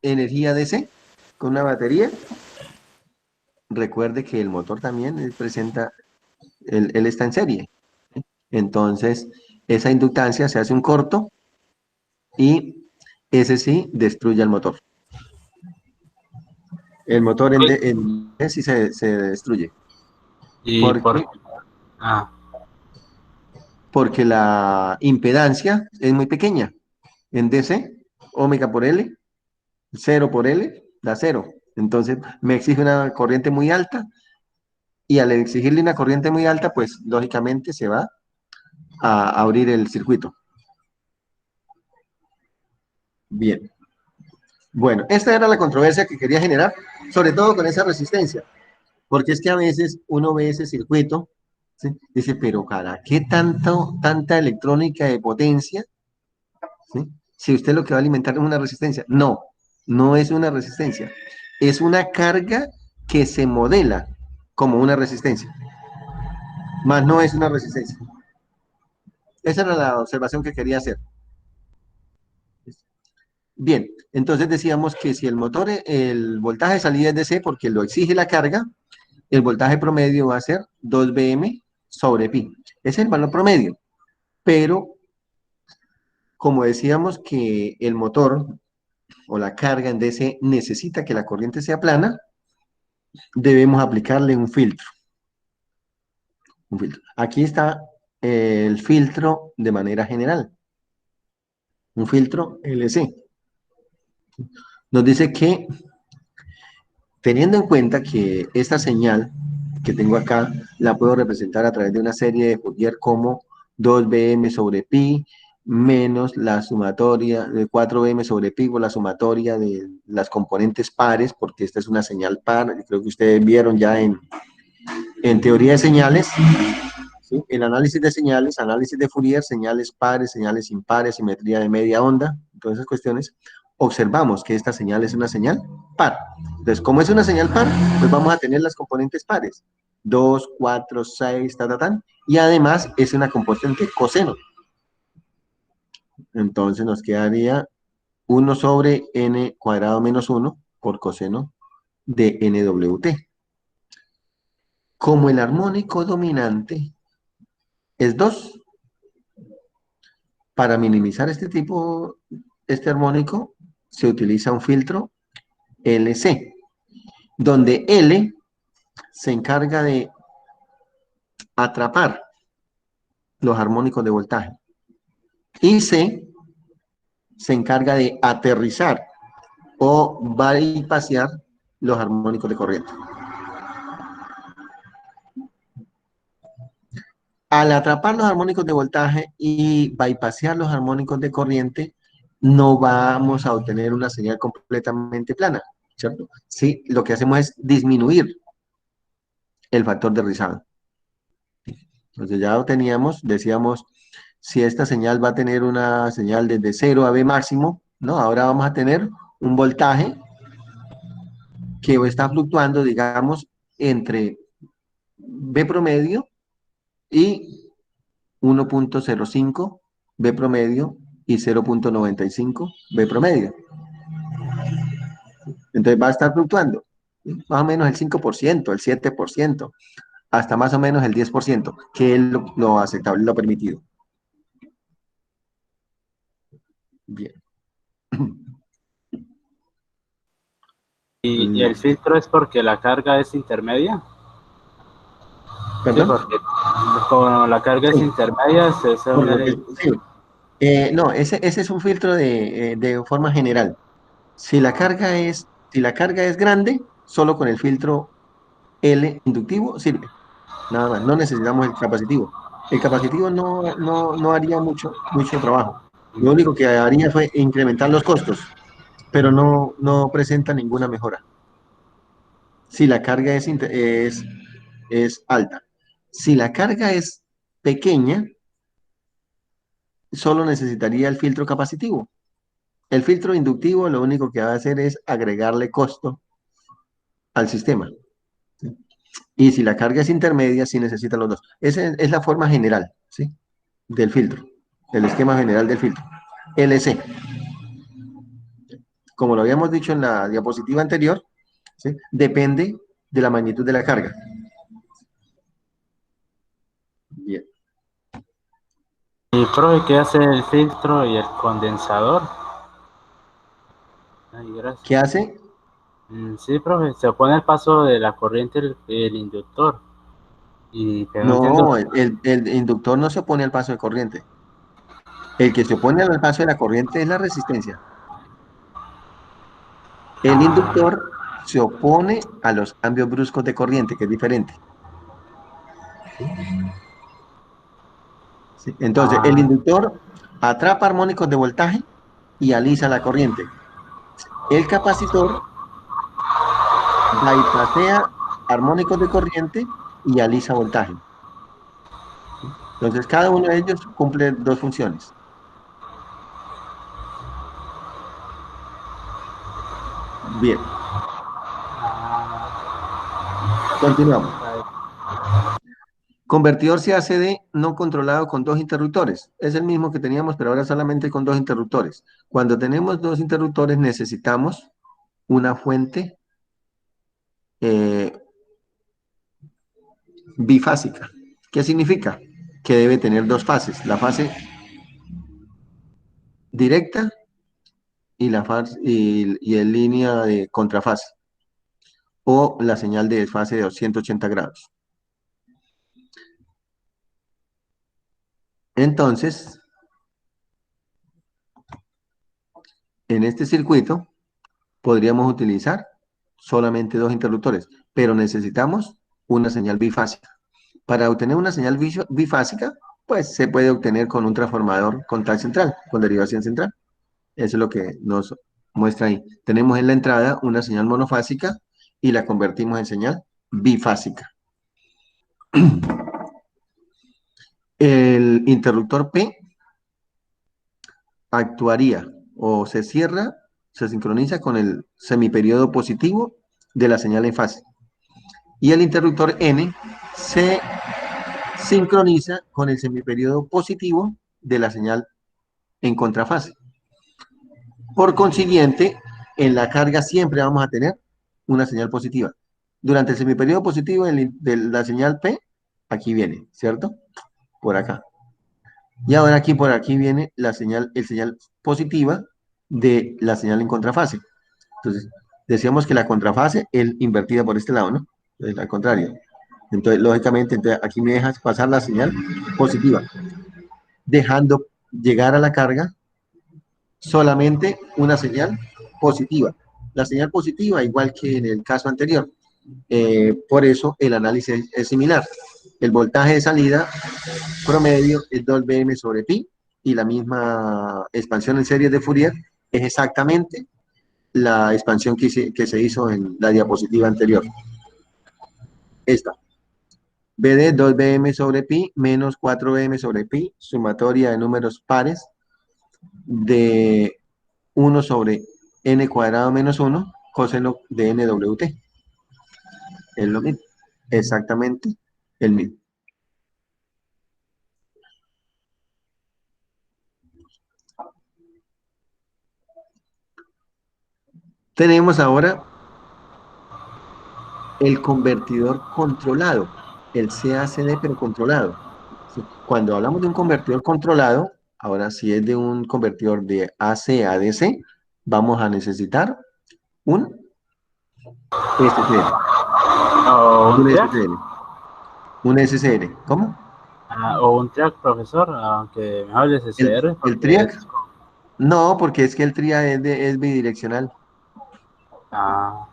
energía DC, con una batería, recuerde que el motor también presenta, él está en serie. Entonces, esa inductancia se hace un corto y ese sí destruye el motor. El motor en D sí se destruye. Y ¿Por qué? por... Ah, Porque la impedancia es muy pequeña. En DC, omega por L, 0 por L, da 0. Entonces, me exige una corriente muy alta y al exigirle una corriente muy alta, pues lógicamente se va a abrir el circuito. Bien. Bueno, esta era la controversia que quería generar, sobre todo con esa resistencia, porque es que a veces uno ve ese circuito, ¿sí? Dice, pero ¿para qué tanta electrónica de potencia? ¿Sí? Si usted lo que va a alimentar es una resistencia. No, no es una resistencia, es una carga que se modela como una resistencia, más no es una resistencia. Esa era la observación que quería hacer. Bien, entonces decíamos que si el motor, el voltaje de salida es DC porque lo exige la carga, el voltaje promedio va a ser 2 Vm sobre pi. Ese es el valor promedio. Pero, como decíamos que el motor o la carga en DC necesita que la corriente sea plana, debemos aplicarle un filtro. Un filtro. Aquí está el filtro de manera general. Un filtro LC. Nos dice que, teniendo en cuenta que esta señal que tengo acá, la puedo representar a través de una serie de Fourier como 2Bm sobre pi menos la sumatoria de 4Bm sobre pi por la sumatoria de las componentes pares, porque esta es una señal par, creo que ustedes vieron ya en teoría de señales, ¿sí? En análisis de señales, análisis de Fourier, señales pares, señales impares, simetría de media onda, todas esas cuestiones, observamos que esta señal es una señal par. Entonces, como es una señal par, pues vamos a tener las componentes pares. 2, 4, 6, y además es una componente coseno. Entonces nos quedaría 1 sobre n cuadrado menos 1 por coseno de nwt. Como el armónico dominante es 2, para minimizar este armónico, se utiliza un filtro LC, donde L se encarga de atrapar los armónicos de voltaje y C se encarga de aterrizar o bypassear los armónicos de corriente. Al atrapar los armónicos de voltaje y bypasear los armónicos de corriente, no vamos a obtener una señal completamente plana, ¿cierto? Sí, lo que hacemos es disminuir el factor de rizado. Entonces ya lo teníamos, decíamos, si esta señal va a tener una señal desde 0 a B máximo, ¿no? Ahora vamos a tener un voltaje que está fluctuando, digamos, entre B promedio y 1.05 B promedio y 0.95 B promedio. Entonces va a estar fluctuando más o menos el 5%, el 7%, hasta más o menos el 10%, que es lo aceptable, lo permitido. Bien. ¿Y el filtro es porque la carga es intermedia? ¿Perdón? Sí, porque como la carga es intermedia, No, ese es un filtro de forma general. Si la carga es grande, solo con el filtro L inductivo sirve. Nada más, no necesitamos el capacitivo. El capacitivo no haría mucho trabajo. Lo único que haría fue incrementar los costos, pero no presenta ninguna mejora. Si la carga es alta. Si la carga es pequeña, solo necesitaría el filtro capacitivo. El filtro inductivo lo único que va a hacer es agregarle costo al sistema. Y si la carga es intermedia, sí necesita los dos. Esa es la forma general, ¿sí? Del filtro, el esquema general del filtro. LC. Como lo habíamos dicho en la diapositiva anterior, ¿sí? Depende de la magnitud de la carga. Bien. ¿Y profe, qué hace el filtro y el condensador? Ay, gracias. ¿Qué hace? Sí, profe, se opone el paso de la corriente el inductor. Pero no, el inductor no se opone al paso de corriente. El que se opone al paso de la corriente es la resistencia. El inductor se opone a los cambios bruscos de corriente, que es diferente. ¿Sí? Entonces, el inductor atrapa armónicos de voltaje y alisa la corriente. El capacitor bypassea armónicos de corriente y alisa voltaje. Entonces, cada uno de ellos cumple dos funciones. Bien. Continuamos. Convertidor CACD no controlado con dos interruptores. Es el mismo que teníamos, pero ahora solamente con dos interruptores. Cuando tenemos dos interruptores necesitamos una fuente bifásica. ¿Qué significa? Que debe tener dos fases. La fase directa y en línea de contrafase. O la señal de desfase de 180 grados. Entonces, en este circuito podríamos utilizar solamente dos interruptores, pero necesitamos una señal bifásica. Para obtener una señal bifásica, pues se puede obtener con un transformador con tal central, con derivación central. Eso es lo que nos muestra ahí. Tenemos en la entrada una señal monofásica y la convertimos en señal bifásica. El interruptor P actuaría o se cierra, se sincroniza con el semiperiodo positivo de la señal en fase. Y el interruptor N se sincroniza con el semiperiodo positivo de la señal en contrafase. Por consiguiente, en la carga siempre vamos a tener una señal positiva. Durante el semiperiodo positivo de la señal P, aquí viene, ¿cierto? Por acá. Y ahora aquí por aquí viene el señal positiva de la señal en contrafase. Entonces, decíamos que la contrafase es invertida por este lado, ¿no? Entonces, al contrario. Entonces, lógicamente, aquí me dejas pasar la señal positiva, dejando llegar a la carga solamente una señal positiva. La señal positiva, igual que en el caso anterior. Por eso el análisis es similar. El voltaje de salida promedio es 2Bm sobre pi, y la misma expansión en series de Fourier es exactamente la expansión que se hizo en la diapositiva anterior. Esta. BD 2Bm sobre pi menos 4Bm sobre pi, sumatoria de números pares de 1 sobre n cuadrado menos 1, coseno de nwt. Es lo mismo, exactamente el mismo. Tenemos ahora el convertidor controlado, el CACD pero controlado. Cuando hablamos de un convertidor controlado, ahora si es de un convertidor de AC a DC, vamos a necesitar un SCR. O un Un track, SCR. Un SCR. ¿Cómo? o un track, profesor, aunque me hables de CR, El porque TRIAC. es... No, porque es que el TRIAC es bidireccional. Ah,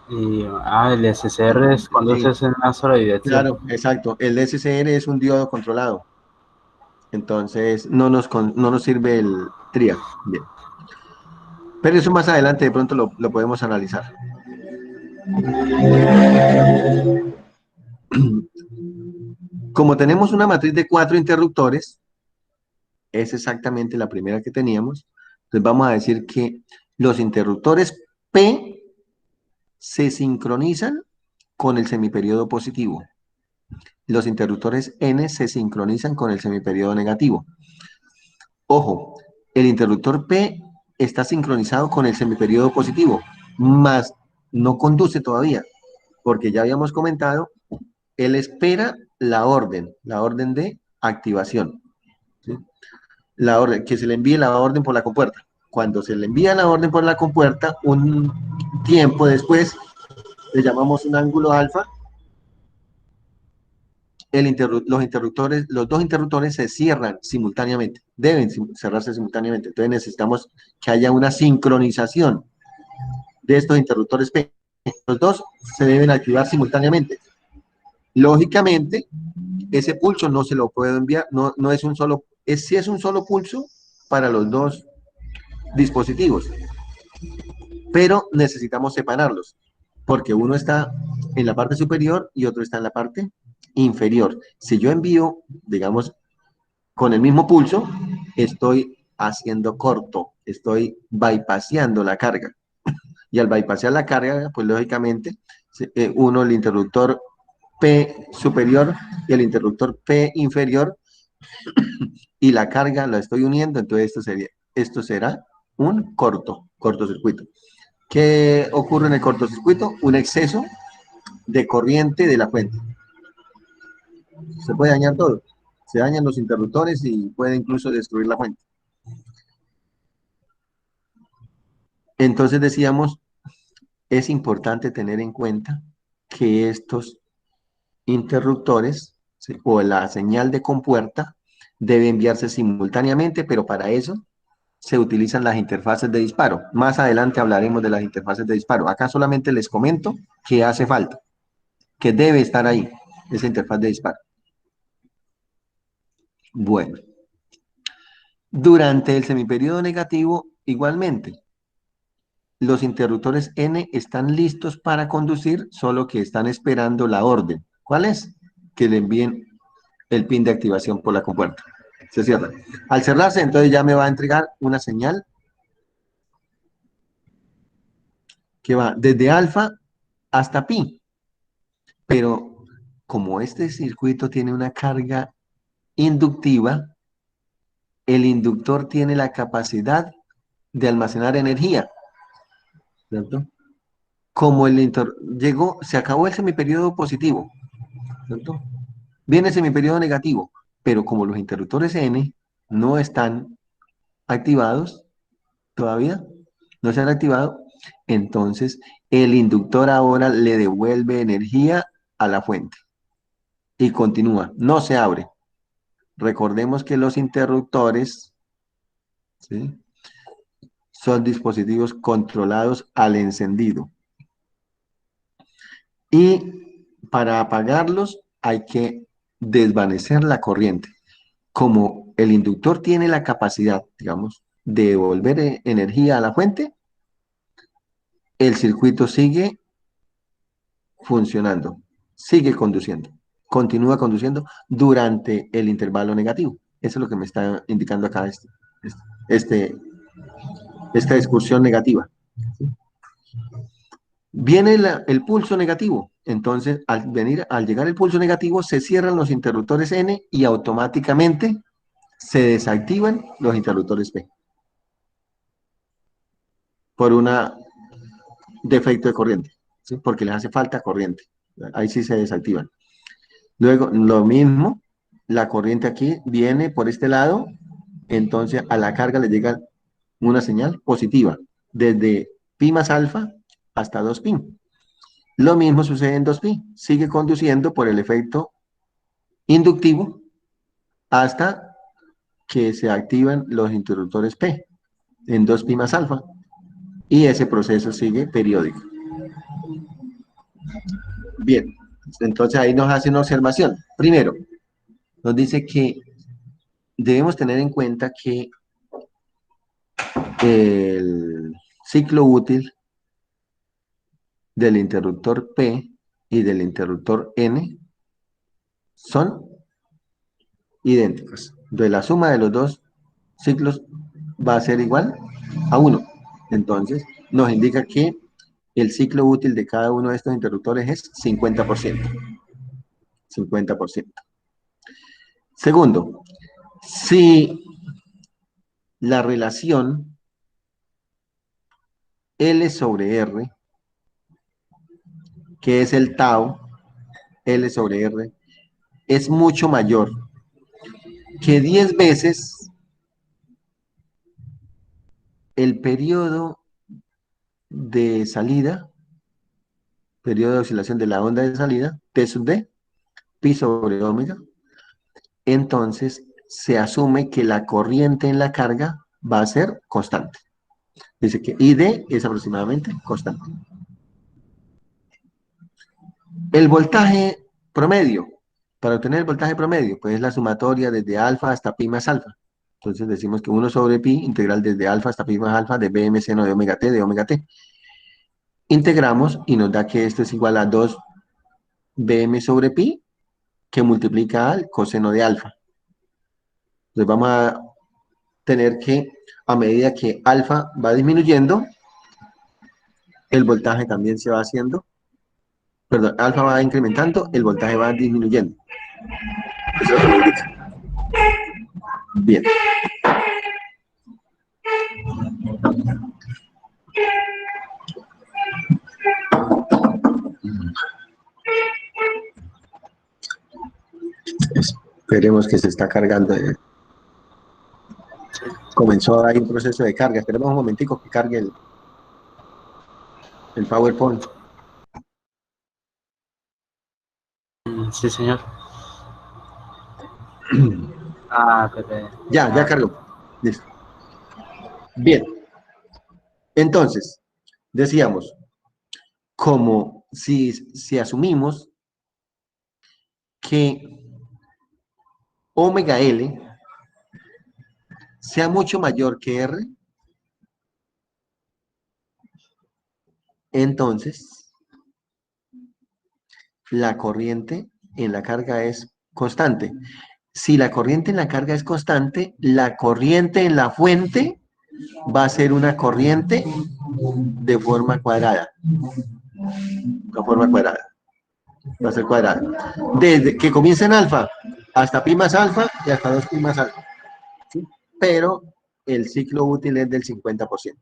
el SCR es cuando Sí, es en una sola dirección. claro, exacto. El SCR es un diodo controlado. Entonces, no nos sirve el TRIAC. Bien. Pero eso más adelante de pronto lo podemos analizar. Como tenemos una matriz de 4 interruptores, es exactamente la primera que teníamos, entonces vamos a decir que los interruptores P se sincronizan con el semiperiodo positivo. Los interruptores N se sincronizan con el semiperiodo negativo. Ojo, el interruptor P está sincronizado con el semiperiodo positivo, más no conduce todavía, porque ya habíamos comentado, él espera la orden de activación, ¿sí? La orden, que se le envíe la orden por la compuerta. Cuando se le envía la orden por la compuerta, un tiempo después, le llamamos un ángulo alfa, los dos interruptores se cierran simultáneamente, deben cerrarse simultáneamente. Entonces necesitamos que haya una sincronización de estos interruptores P. Los dos se deben activar simultáneamente. Lógicamente, ese pulso no se lo puedo enviar, no es un solo, sí es un solo pulso para los dos dispositivos, pero necesitamos separarlos, porque uno está en la parte superior y otro está en la parte inferior. Si yo envío, digamos, con el mismo pulso, estoy haciendo corto, estoy bypassando la carga. Y al bypassear la carga, pues lógicamente, uno, el interruptor P superior y el interruptor P inferior, y la carga la estoy uniendo, entonces esto será un cortocircuito. ¿Qué ocurre en el cortocircuito? Un exceso de corriente de la fuente. Se puede dañar todo. Se dañan los interruptores y puede incluso destruir la fuente. Entonces decíamos, es importante tener en cuenta que estos interruptores, ¿sí?, o la señal de compuerta debe enviarse simultáneamente, pero para eso se utilizan las interfaces de disparo. Más adelante hablaremos de las interfaces de disparo. Acá solamente les comento que hace falta, que debe estar ahí, esa interfaz de disparo. Bueno, durante el semiperiodo negativo, igualmente, los interruptores N están listos para conducir, solo que están esperando la orden. ¿Cuál es? Que le envíen el pin de activación por la compuerta. Se cierra. Al cerrarse, entonces ya me va a entregar una señal que va desde alfa hasta pi. Pero como este circuito tiene una carga inductiva, el inductor tiene la capacidad de almacenar energía, ¿cierto? Como llegó, se acabó el semiperiodo positivo, ¿cierto? Viene el semiperiodo negativo, pero como los interruptores N no están activados todavía, no se han activado, entonces el inductor ahora le devuelve energía a la fuente y continúa, no se abre. Recordemos que los interruptores, ¿sí?, son dispositivos controlados al encendido. Y Para apagarlos hay que desvanecer la corriente. Como el inductor tiene la capacidad, digamos, de devolver energía a la fuente, el circuito sigue funcionando, sigue conduciendo, continúa conduciendo durante el intervalo negativo. Eso es lo que me está indicando acá este, esta discusión negativa. Viene el pulso negativo. Entonces, al llegar el pulso negativo, se cierran los interruptores N y automáticamente se desactivan los interruptores P. Por un defecto de corriente, ¿sí? Porque les hace falta corriente. Ahí sí se desactivan. Luego, lo mismo, la corriente aquí viene por este lado, entonces a la carga le llega una señal positiva, desde pi más alfa hasta 2pi. Lo mismo sucede en 2pi, sigue conduciendo por el efecto inductivo hasta que se activan los interruptores P en 2pi más alfa, y ese proceso sigue periódico. Bien, entonces ahí nos hace una observación. Primero, nos dice que debemos tener en cuenta que el ciclo útil del interruptor P y del interruptor N son idénticos. De la suma de los dos ciclos va a ser igual a 1. Entonces, nos indica que el ciclo útil de cada uno de estos interruptores es 50%. 50%. Segundo, si la relación L sobre R, que es el tau, L sobre R, es mucho mayor que 10 veces el periodo de salida, periodo de oscilación de la onda de salida, T sub D, pi sobre omega, entonces se asume que la corriente en la carga va a ser constante. Dice que ID es aproximadamente constante. El voltaje promedio, para obtener el voltaje promedio, pues es la sumatoria desde alfa hasta pi más alfa. Entonces decimos que 1 sobre pi, integral desde alfa hasta pi más alfa de BM seno de omega t. Integramos y nos da que esto es igual a 2 BM sobre pi, que multiplica al coseno de alfa. Entonces vamos a tener que, a medida que alfa va disminuyendo, el voltaje también se va haciendo, perdón, alfa va incrementando, el voltaje va disminuyendo. Eso es lo que me indica. Bien. Esperemos que se está cargando. Comenzó ahí un proceso de carga. Esperemos un momentico que cargue el PowerPoint. Sí, señor. Ya cargó. Listo. Bien. Entonces, decíamos, como si asumimos que omega L sea mucho mayor que R, entonces la corriente en la carga es constante. Si la corriente en la carga es constante, la corriente en la fuente va a ser una corriente de forma cuadrada. De forma cuadrada. Va a ser cuadrada. Desde que comienza en alfa hasta pi más alfa y hasta 2 pi más alfa. ¿Sí? Pero el ciclo útil es del 50%.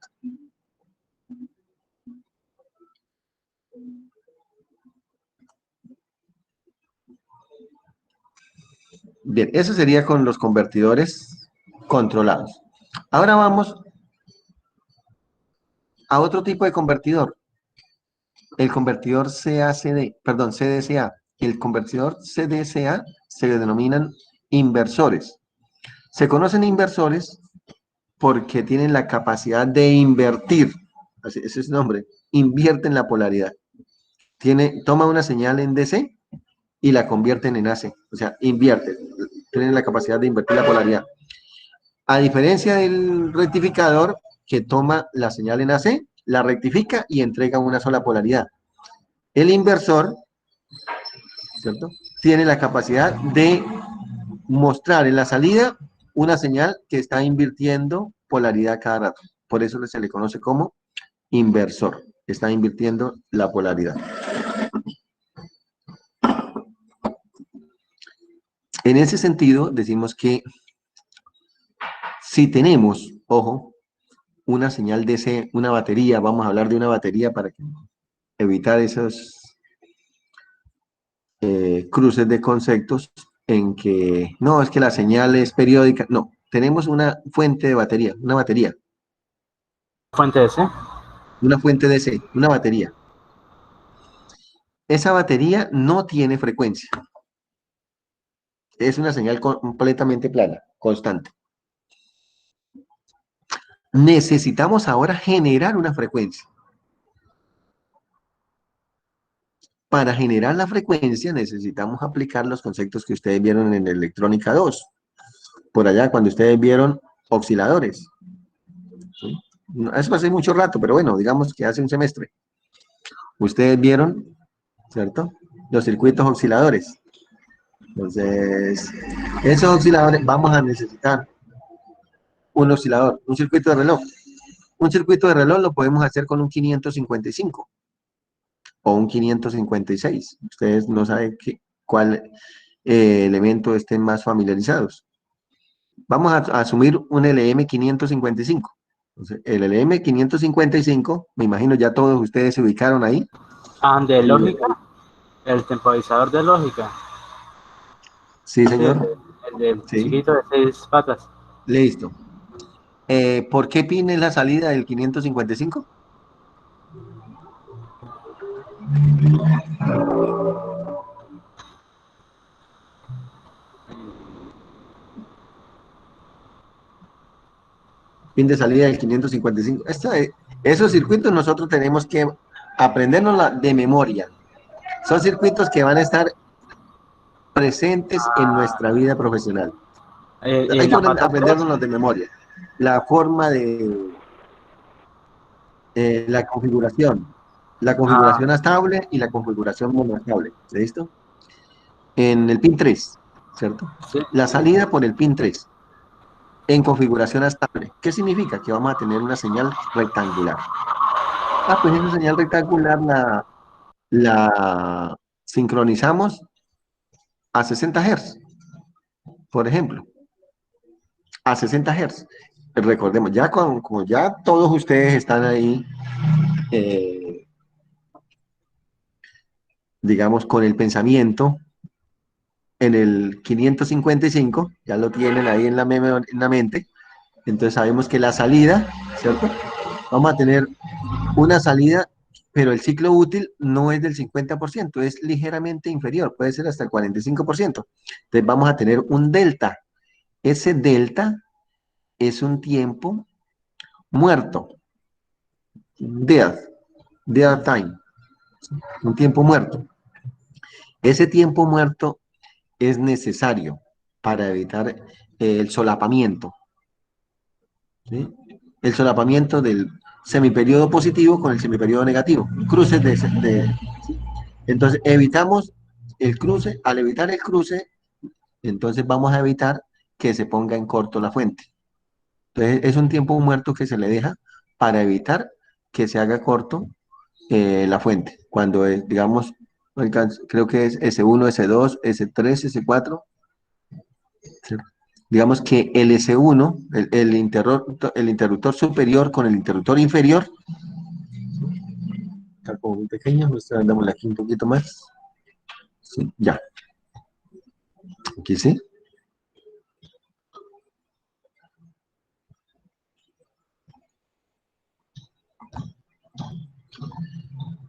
Bien, eso sería con los convertidores controlados. Ahora vamos a otro tipo de convertidor. El convertidor CDSA. El convertidor CDSA se le denominan inversores. Se conocen inversores porque tienen la capacidad de invertir. Ese es su nombre. Invierten la polaridad. Toma una señal en DC y la convierten en AC, o sea, invierten, tienen la capacidad de invertir la polaridad. A diferencia del rectificador que toma la señal en AC, la rectifica y entrega una sola polaridad. El inversor, ¿cierto?, tiene la capacidad de mostrar en la salida una señal que está invirtiendo polaridad cada rato. Por eso se le conoce como inversor. Está invirtiendo la polaridad. En ese sentido, decimos que si tenemos, ojo, una señal DC, una batería, vamos a hablar de una batería para evitar esos cruces de conceptos en que, no, es que la señal es periódica. No, tenemos una fuente de batería, una batería. ¿Fuente de C? Una fuente DC, una batería. Esa batería no tiene frecuencia. Es una señal completamente plana, constante. Necesitamos ahora generar una frecuencia. Para generar la frecuencia necesitamos aplicar los conceptos que ustedes vieron en electrónica 2. Por allá cuando ustedes vieron osciladores. ¿Sí? Eso hace mucho rato, pero bueno, digamos que hace un semestre. Ustedes vieron, ¿cierto?, los circuitos osciladores. Entonces, esos osciladores vamos a necesitar un oscilador, un circuito de reloj. Un circuito de reloj lo podemos hacer con un 555 o un 556. Ustedes no saben cuál elemento estén más familiarizados. Vamos a asumir un LM555. Entonces, el LM555, me imagino ya todos ustedes se ubicaron ahí. Ah, de lógica, el temporizador de lógica. Sí, señor. El del Sí. chiquito de 6 patas. Listo. ¿Por qué pin es la salida del 555? Pin de salida del 555. Esos circuitos nosotros tenemos que aprendernos de memoria. Son circuitos que van a estar presentes en nuestra vida profesional. ¿Y Hay que la pata 3? aprendernos de memoria. La forma de la configuración estable y la configuración monoestable. ¿Listo? En el pin 3, ¿cierto? Sí. La salida por el pin 3 en configuración estable. ¿Qué significa? Que vamos a tener una señal rectangular. Pues esa señal rectangular la sincronizamos a 60 Hz, por ejemplo. A 60 Hz. Recordemos, ya como ya todos ustedes están ahí, digamos, con el pensamiento en el 555, ya lo tienen ahí en la mente, entonces sabemos que la salida, ¿cierto? Vamos a tener una salida, pero el ciclo útil no es del 50%, es ligeramente inferior, puede ser hasta el 45%. Entonces vamos a tener un delta. Ese delta es un tiempo muerto, dead time, un tiempo muerto. Ese tiempo muerto es necesario para evitar el solapamiento, ¿sí? El solapamiento del semiperiodo positivo con el semiperiodo negativo, cruces ¿sí? Entonces evitamos el cruce. Al evitar el cruce, entonces vamos a evitar que se ponga en corto la fuente. Entonces es un tiempo muerto que se le deja para evitar que se haga corto la fuente. Cuando digamos, creo que es S1, S2, S3, S4. ¿Sí? Digamos que el S1, el interruptor superior con el interruptor inferior, está como muy pequeño, dámosle aquí un poquito más. Sí, ya. Aquí sí.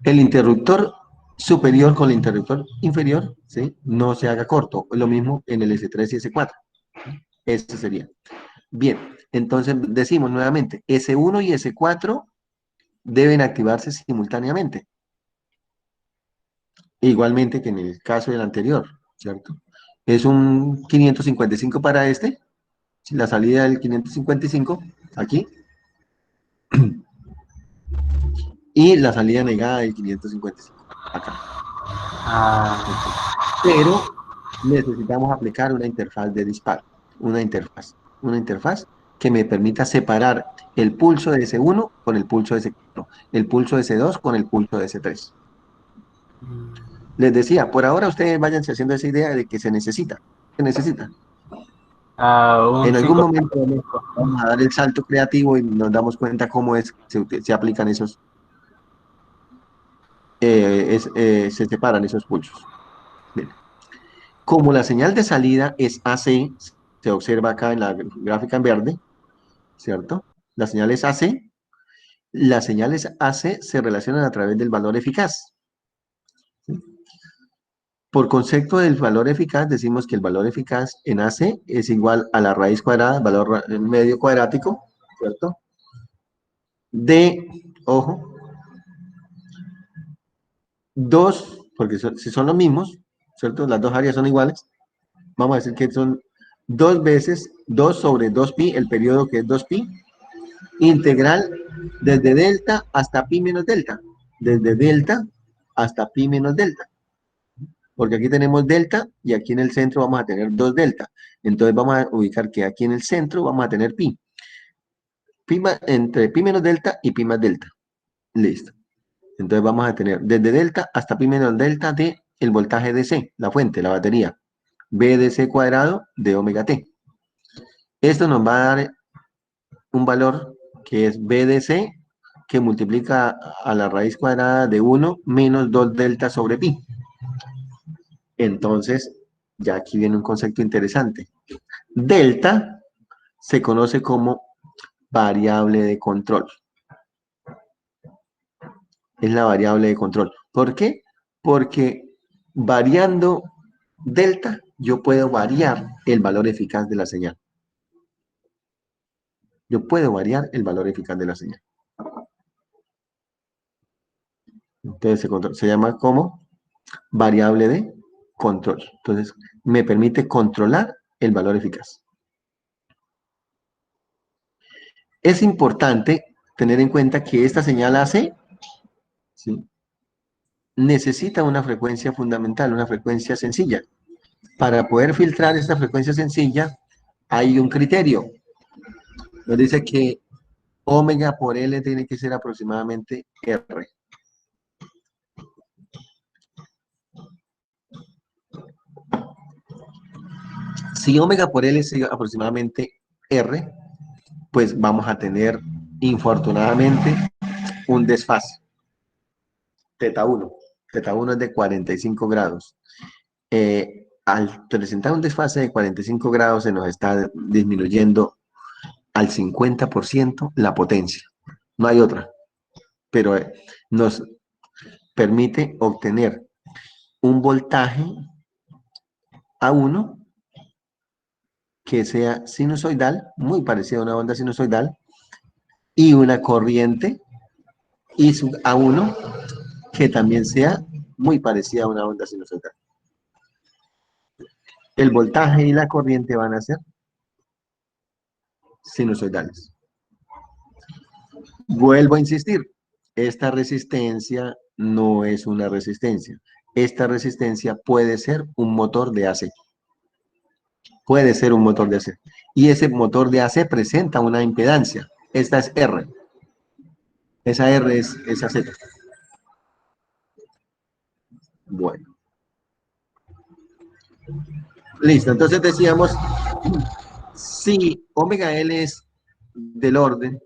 El interruptor superior con el interruptor inferior, ¿sí?, no se haga corto. Lo mismo en el S3 y S4. Este sería. Bien, entonces decimos nuevamente, S1 y S4 deben activarse simultáneamente. igualmente que en el caso del anterior, ¿cierto? Es un 555 para este, la salida del 555 aquí, y la salida negada del 555 acá. Pero necesitamos aplicar una interfaz de disparo, una interfaz que me permita separar el pulso de S1 con el pulso de S4, el pulso de S2 con el pulso de S3. Les decía, por ahora ustedes váyanse haciendo esa idea de que se necesita. Un En algún 5. momento vamos a dar el salto creativo y nos damos cuenta cómo es que se aplican esos, se separan esos pulsos. Bien. Como la señal de salida es AC, se observa acá en la gráfica en verde, ¿cierto? La señal es AC. Las señales AC se relacionan a través del valor eficaz. ¿Sí? Por concepto del valor eficaz, decimos que el valor eficaz en AC es igual a la raíz cuadrada, valor medio cuadrático, ¿cierto? De, ojo, 2, porque si son los mismos, ¿cierto? Las dos áreas son iguales. Vamos a decir que son 2 veces 2 sobre 2pi, el periodo que es 2pi, integral desde delta hasta pi menos delta. Desde delta hasta pi menos delta. Porque aquí tenemos delta y aquí en el centro vamos a tener 2 delta. Entonces vamos a ubicar que aquí en el centro vamos a tener pi. Entre pi menos delta y pi más delta. Listo. Entonces vamos a tener desde delta hasta pi menos delta de el voltaje DC, la fuente, la batería. B de C cuadrado de omega T. Esto nos va a dar un valor que es B de C, que multiplica a la raíz cuadrada de 1 menos 2 delta sobre pi. Entonces, ya aquí viene un concepto interesante. Delta se conoce como variable de control. Es la variable de control. ¿Por qué? Porque variando delta, yo puedo variar el valor eficaz de la señal. Yo puedo variar el valor eficaz de la señal. Entonces se llama como variable de control. Entonces, me permite controlar el valor eficaz. Es importante tener en cuenta que esta señal AC, ¿sí?, necesita una frecuencia fundamental, una frecuencia sencilla. Para poder filtrar esta frecuencia sencilla, hay un criterio. Nos dice que omega por L tiene que ser aproximadamente R. Si omega por L es aproximadamente R, pues vamos a tener, infortunadamente, un desfase. Teta 1. Teta 1 es de 45 grados. Al presentar un desfase de 45 grados, se nos está disminuyendo al 50% la potencia. No hay otra. Pero nos permite obtener un voltaje A1 que sea sinusoidal, muy parecido a una onda sinusoidal, y una corriente I sub A1 que también sea muy parecida a una onda sinusoidal. El voltaje y la corriente van a ser sinusoidales. Vuelvo a insistir, esta resistencia no es una resistencia. Esta resistencia puede ser un motor de AC. Puede ser un motor de AC. Y ese motor de AC presenta una impedancia. Esta es R. Esa R es esa Z. Bueno. Listo. Entonces decíamos, si omega L es del orden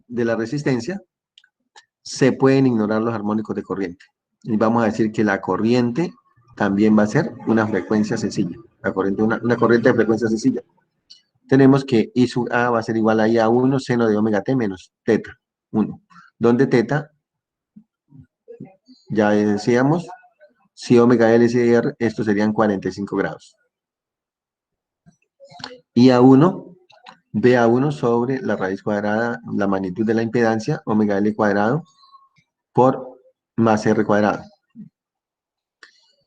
de la resistencia, se pueden ignorar los armónicos de corriente. Y vamos a decir que la corriente también va a ser una frecuencia sencilla. La corriente, una corriente de frecuencia sencilla. Tenemos que I sub A va a ser igual a I a 1 seno de omega T menos teta 1. Donde teta, ya decíamos, si omega L es R, estos serían 45 grados. I a 1, B a 1 sobre la raíz cuadrada, la magnitud de la impedancia, omega L cuadrado, por más R cuadrado.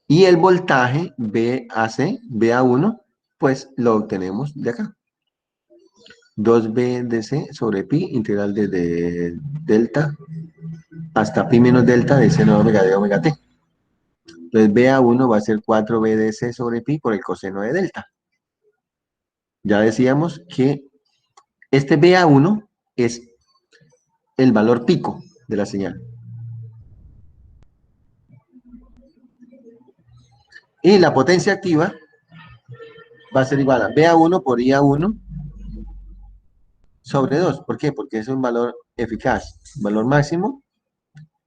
Y el voltaje VAC, VA1, pues lo obtenemos de acá. 2B de C sobre pi, integral desde delta hasta pi menos delta de seno de omega de omega t. Entonces BA1 va a ser 4B de C sobre pi por el coseno de delta. Ya decíamos que este BA1 es el valor pico de la señal. Y la potencia activa va a ser igual a BA1 por IA1 sobre 2. ¿Por qué? Porque es un valor eficaz. Valor máximo,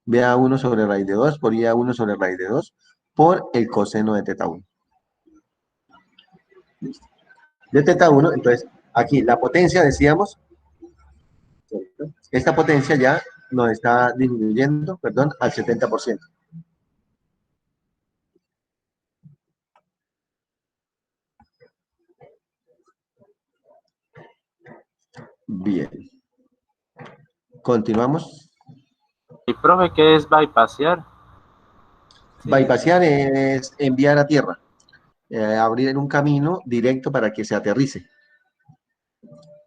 BA1 sobre raíz de 2 por IA1 sobre raíz de 2 por el coseno de teta 1. ¿Listo? De teta 1, entonces, aquí la potencia, decíamos, esta potencia ya nos está disminuyendo, perdón, al 70%. Bien. Continuamos. ¿Y profe, qué es bypassear? Bypassear es enviar a tierra, abrir un camino directo para que se aterrice.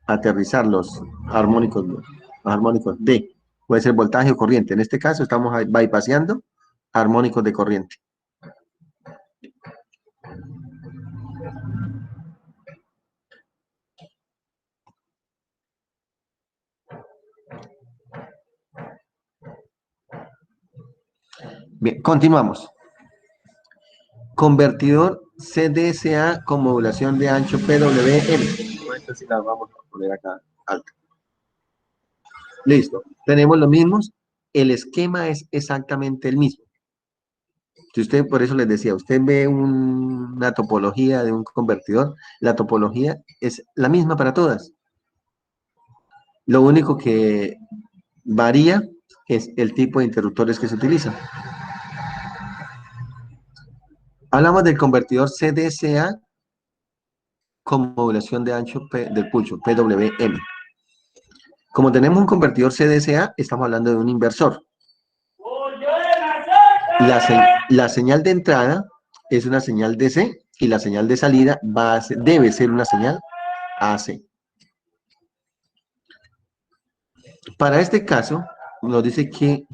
Aterrizar los armónicos D. Puede ser voltaje o corriente. En este caso estamos bypasseando armónicos de corriente. Bien, continuamos. Convertidor CDSA con modulación de ancho PWM. Esto sí la vamos a poner acá alto. Listo. Tenemos los mismos. El esquema es exactamente el mismo. Si usted, por eso les decía, usted ve una topología de un convertidor, la topología es la misma para todas. Lo único que varía es el tipo de interruptores que se utilizan. Hablamos del convertidor CDSA con modulación de ancho del pulso, PWM. Como tenemos un convertidor CDSA, estamos hablando de un inversor. La señal de entrada es una señal DC y la señal de salida debe ser una señal AC. Para este caso, nos dice que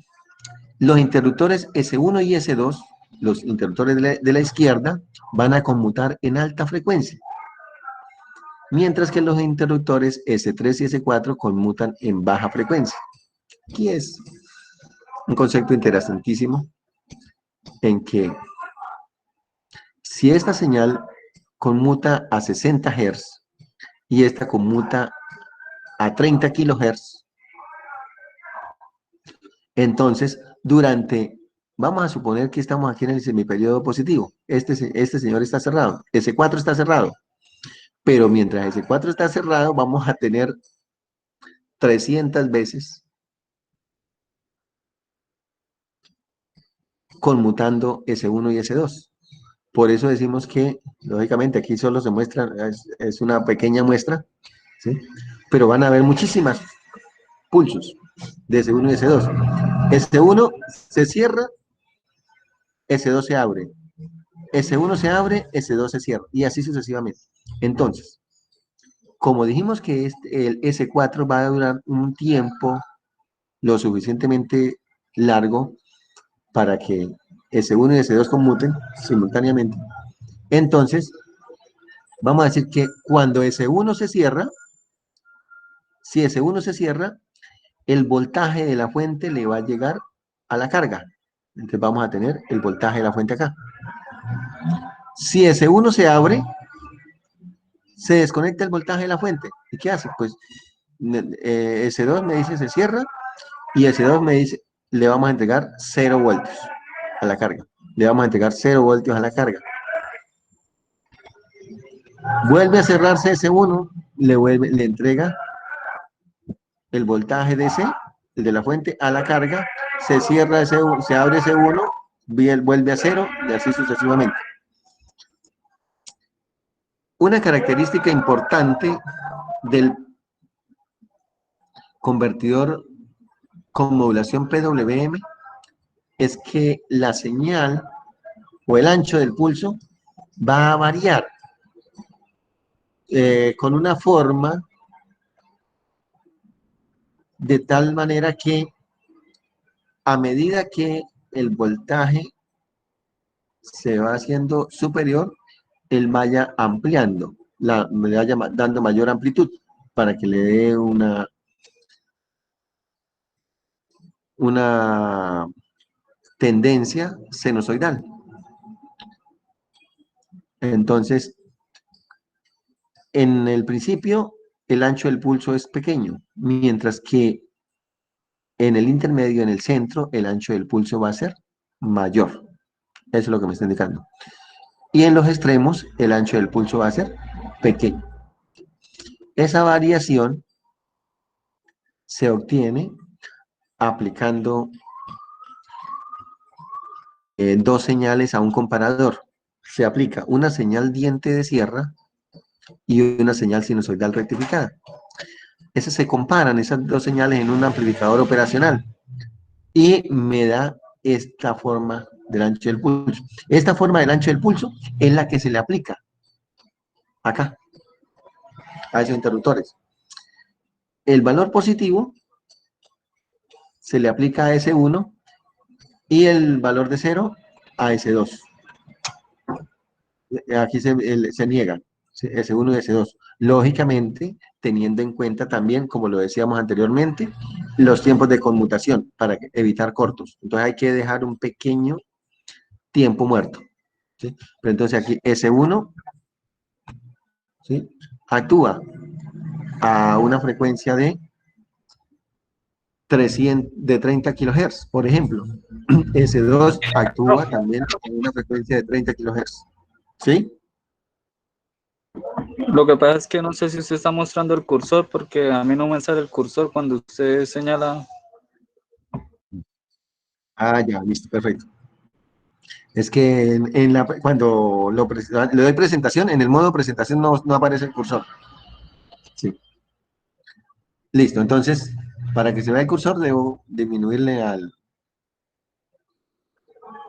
los interruptores S1 y S2, los interruptores de la izquierda, van a conmutar en alta frecuencia, mientras que los interruptores S3 y S4 conmutan en baja frecuencia. Aquí es un concepto interesantísimo en que si esta señal conmuta a 60 Hz y esta conmuta a 30 kHz, entonces vamos a suponer que estamos aquí en el semiperiodo positivo. Este señor está cerrado, S4 está cerrado, pero mientras S4 está cerrado vamos a tener 300 veces conmutando S1 y S2. Por eso decimos que, lógicamente, aquí solo se muestra, es una pequeña muestra, ¿sí? Pero van a haber muchísimas pulsos de S1 y S2. S1 se cierra, S2 se abre. S1 se abre, S2 se cierra, y así sucesivamente. Entonces, como dijimos que el S4 va a durar un tiempo lo suficientemente largo para que S1 y S2 conmuten simultáneamente, entonces vamos a decir que cuando S1 se cierra, si S1 se cierra, el voltaje de la fuente le va a llegar a la carga. Entonces vamos a tener el voltaje de la fuente acá. Si S1 se abre, se desconecta el voltaje de la fuente. ¿Y qué hace? Pues S2 me dice se cierra y S2 me dice le vamos a entregar 0 voltios a la carga. Le vamos a entregar 0 voltios a la carga. Vuelve a cerrarse S1, le entrega el voltaje de C, el de la fuente, a la carga, se cierra S1, se abre S1, vuelve a 0 y así sucesivamente. Una característica importante del convertidor con modulación PWM es que la señal o el ancho del pulso va a variar con una forma de tal manera que a medida que el voltaje se va haciendo superior, él vaya ampliando, le vaya dando mayor amplitud para que le dé una tendencia sinusoidal. Entonces, en el principio, el ancho del pulso es pequeño, mientras que en el intermedio, en el centro, el ancho del pulso va a ser mayor. Eso es lo que me está indicando. Y en los extremos, el ancho del pulso va a ser pequeño. Esa variación se obtiene aplicando dos señales a un comparador. Se aplica una señal diente de sierra y una señal sinusoidal rectificada. Esas se comparan, esas dos señales, en un amplificador operacional y me da esta forma del ancho del pulso. Esta forma del ancho del pulso es la que se le aplica acá a esos interruptores. El valor positivo se le aplica a S1 y el valor de 0 a S2. Aquí se niegan S1 y S2. Lógicamente, teniendo en cuenta también, como lo decíamos anteriormente, los tiempos de conmutación para evitar cortos. Entonces hay que dejar un pequeño tiempo muerto, ¿sí? Pero entonces aquí S1, ¿sí?, actúa a una frecuencia de 30 kHz, por ejemplo. S2 actúa también a una frecuencia de 30 kHz, ¿sí? Lo que pasa es que no sé si usted está mostrando el cursor, porque a mí no me sale el cursor cuando usted señala. Ah, ya, listo, perfecto. Es que cuando le doy presentación, en el modo presentación no aparece el cursor. Sí. Listo, entonces, para que se vea el cursor, debo disminuirle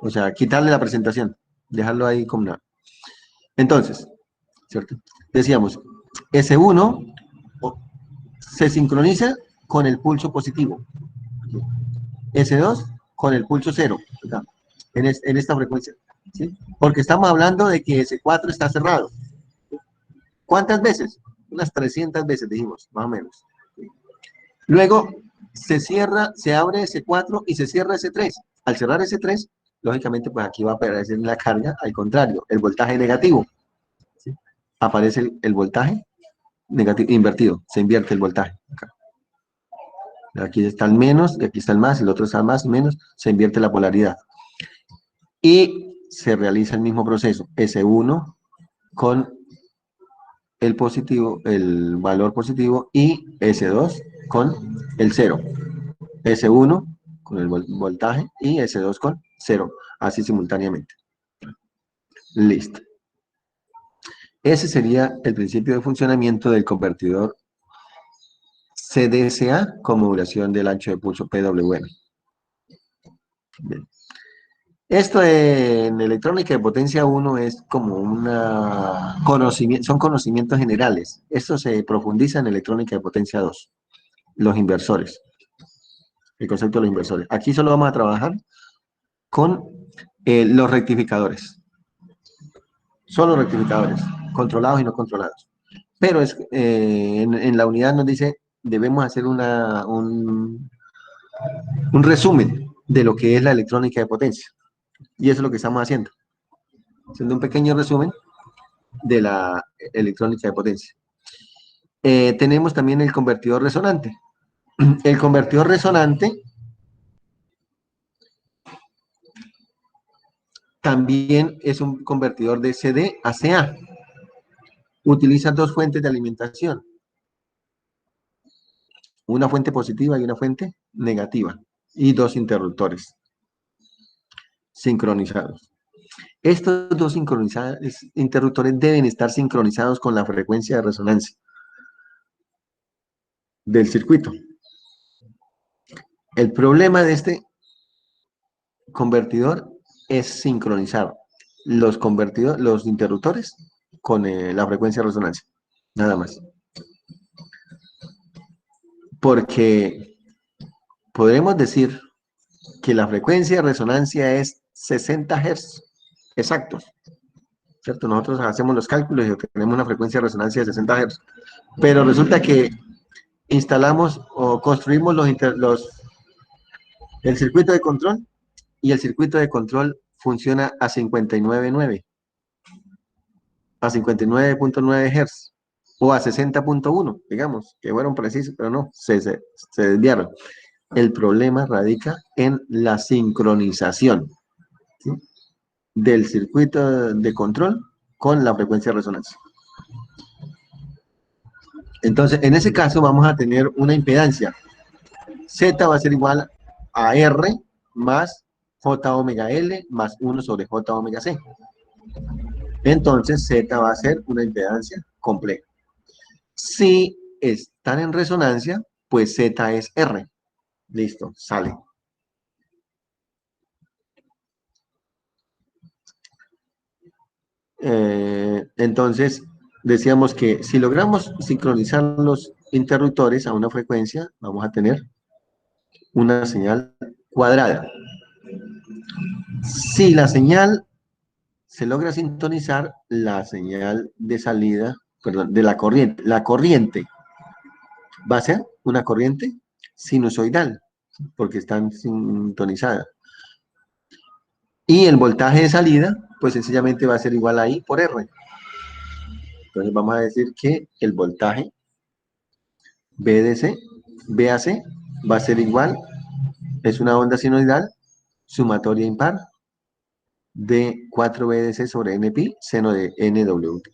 o sea, quitarle la presentación, dejarlo ahí como nada. Entonces, ¿cierto? Decíamos, S1 se sincroniza con el pulso positivo. S2 con el pulso 0, ¿verdad?, en esta frecuencia, ¿sí? Porque estamos hablando de que S4 está cerrado. ¿Cuántas veces? Unas 300 veces, dijimos, más o menos. Luego se abre S4 y se cierra S3. Al cerrar S3, lógicamente, pues aquí va a aparecer la carga, al contrario, el voltaje negativo, ¿sí? Aparece el voltaje negativo, invertido, se invierte el voltaje. Acá. Aquí está el menos, y aquí está el más, el otro está el más y menos, se invierte la polaridad. Y se realiza el mismo proceso, S1 con el positivo, el valor positivo, y S2 con el 0. S1 con el voltaje y S2 con 0, así simultáneamente. Listo. Ese sería el principio de funcionamiento del convertidor CDSA con modulación del ancho de pulso PWM. Bien. Esto en electrónica de potencia 1 es como son conocimientos generales. Esto se profundiza en electrónica de potencia 2, los inversores, el concepto de los inversores. Aquí solo vamos a trabajar con los rectificadores. Solo rectificadores, controlados y no controlados. Pero en la unidad nos dice, debemos hacer un resumen de lo que es la electrónica de potencia. Y eso es lo que estamos haciendo. Haciendo un pequeño resumen de la electrónica de potencia. Tenemos también el convertidor resonante. El convertidor resonante también es un convertidor de CD a CA. Utiliza dos fuentes de alimentación. Una fuente positiva y una fuente negativa. Y dos interruptores sincronizados. Estos dos interruptores deben estar sincronizados con la frecuencia de resonancia del circuito. El problema de este convertidor es sincronizar los interruptores con la frecuencia de resonancia, nada más. Porque podemos decir que la frecuencia de resonancia es 60 Hz exactos, ¿cierto? Nosotros hacemos los cálculos y tenemos una frecuencia de resonancia de 60 Hz, pero resulta que instalamos o construimos el circuito de control y el circuito de control funciona a 59.9, a 59.9 Hz o a 60.1, digamos, que fueron precisos, pero no, se desviaron. El problema radica en la sincronización, ¿sí?, del circuito de control con la frecuencia de resonancia. Entonces, en ese caso vamos a tener una impedancia. Z va a ser igual a R más J omega L más 1 sobre J omega C. Entonces, Z va a ser una impedancia compleja. Si están en resonancia, pues Z es R. Listo, sale. Entonces, decíamos que si logramos sincronizar los interruptores a una frecuencia, vamos a tener una señal cuadrada. Si la señal se logra sintonizar, la señal de salida, perdón, de la corriente va a ser una corriente sinusoidal, porque están sintonizadas. Y el voltaje de salida, pues sencillamente va a ser igual a I por R. Entonces vamos a decir que el voltaje BAC va a ser igual, es una onda sinusoidal sumatoria impar de 4 BDC sobre NPi seno de NWT.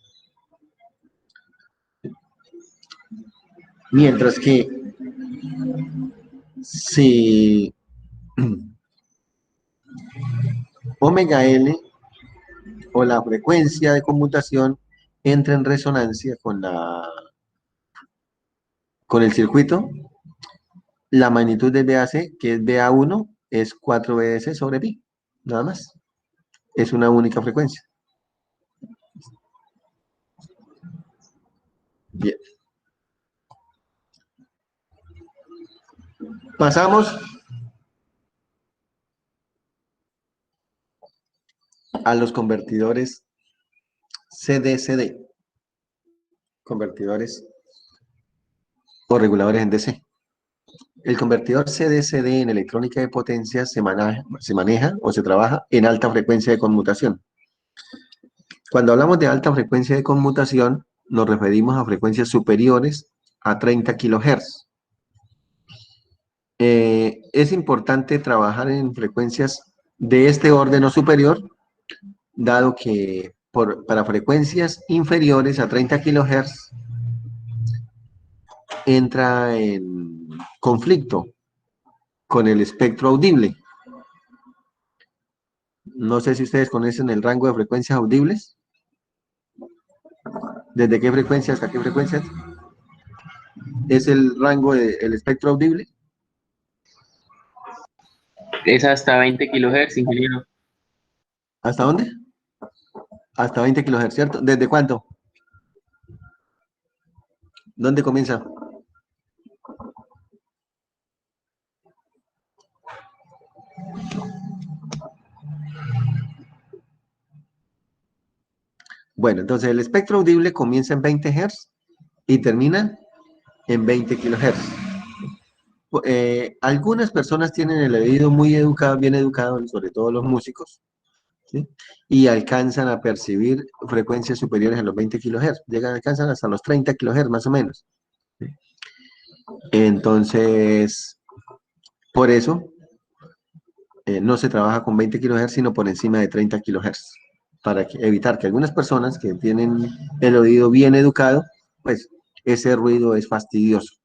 Mientras que si omega L o la frecuencia de conmutación entra en resonancia con el circuito, la magnitud de BAC, que es BA1, es 4 BDC sobre pi, nada más. Es una única frecuencia. Bien. Pasamos a los convertidores CD-CD, convertidores o reguladores en DC. El convertidor CD-CD en electrónica de potencia se maneja o se trabaja en alta frecuencia de conmutación. Cuando hablamos de alta frecuencia de conmutación, nos referimos a frecuencias superiores a 30 kHz. Es importante trabajar en frecuencias de este orden o superior, dado que para frecuencias inferiores a 30 kHz entra en conflicto con el espectro audible. No sé si ustedes conocen el rango de frecuencias audibles. ¿Desde qué frecuencia hasta qué frecuencia es el rango del espectro audible? Es hasta 20 kHz, ingeniero. ¿Hasta dónde? Hasta 20 kHz, ¿cierto? ¿Desde cuánto? ¿Dónde comienza? Bueno, entonces el espectro audible comienza en 20 Hz y termina en 20 kHz. Algunas personas tienen el oído muy educado, bien educado, sobre todo los músicos, ¿sí?, y alcanzan a percibir frecuencias superiores a los 20 kHz, alcanzan hasta los 30 kHz más o menos, ¿sí? Entonces, por eso no se trabaja con 20 kHz, sino por encima de 30 kHz, para evitar que algunas personas que tienen el oído bien educado, pues ese ruido es fastidioso.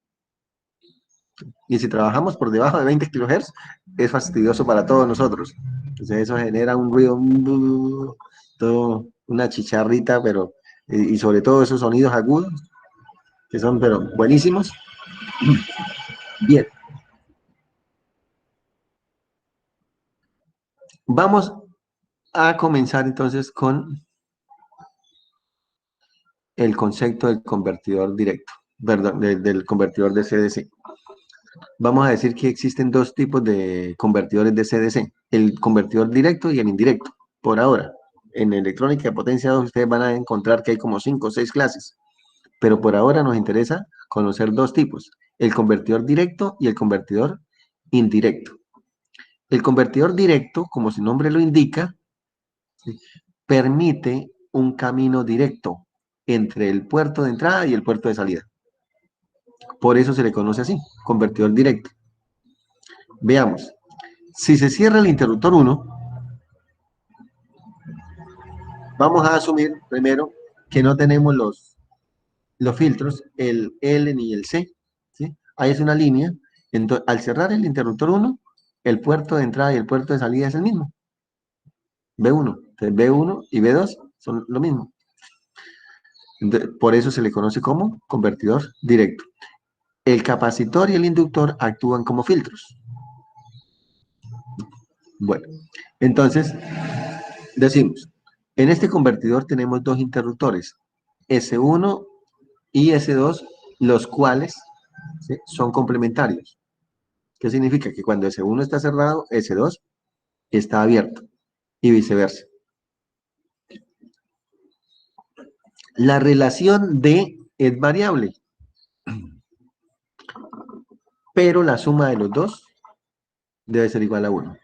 Y si trabajamos por debajo de 20 kHz, es fastidioso para todos nosotros. Entonces eso genera un ruido, todo, una chicharrita, pero, y sobre todo esos sonidos agudos, que son, pero buenísimos. Bien. Vamos a comenzar entonces con el concepto del convertidor directo, perdón, del convertidor de CDC. Vamos a decir que existen dos tipos de convertidores de CDC, el convertidor directo y el indirecto, por ahora. En electrónica de potencia 2 ustedes van a encontrar que hay como 5 o 6 clases, pero por ahora nos interesa conocer dos tipos, el convertidor directo y el convertidor indirecto. El convertidor directo, como su nombre lo indica, ¿sí?, permite un camino directo entre el puerto de entrada y el puerto de salida. Por eso se le conoce así, convertidor directo. Veamos, si se cierra el interruptor 1, vamos a asumir primero que no tenemos los filtros, el L ni el C, ¿sí? Ahí es una línea. Entonces, al cerrar el interruptor 1, el puerto de entrada y el puerto de salida es el mismo. B1. Entonces, B1 y B2 son lo mismo. Entonces, por eso se le conoce como convertidor directo. El capacitor y el inductor actúan como filtros. Bueno, entonces, decimos, en este convertidor tenemos dos interruptores, S1 y S2, los cuales, ¿sí?, son complementarios. ¿Qué significa? Que cuando S1 está cerrado, S2 está abierto y viceversa. La relación D es variable, pero la suma de los dos debe ser igual a 1.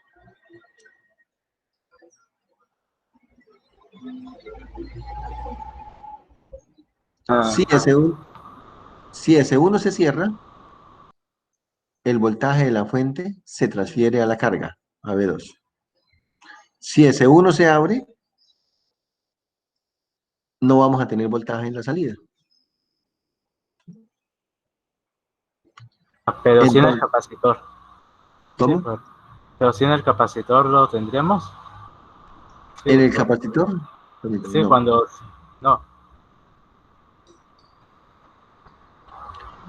Si S1 se cierra, el voltaje de la fuente se transfiere a la carga, a B2. Si S1 se abre, no vamos a tener voltaje en la salida. Pero sin el Entonces, capacitor. Sí, ¿cómo? pero sin el capacitor lo tendremos. Sí, En el capacitor, sí, no. cuando... No,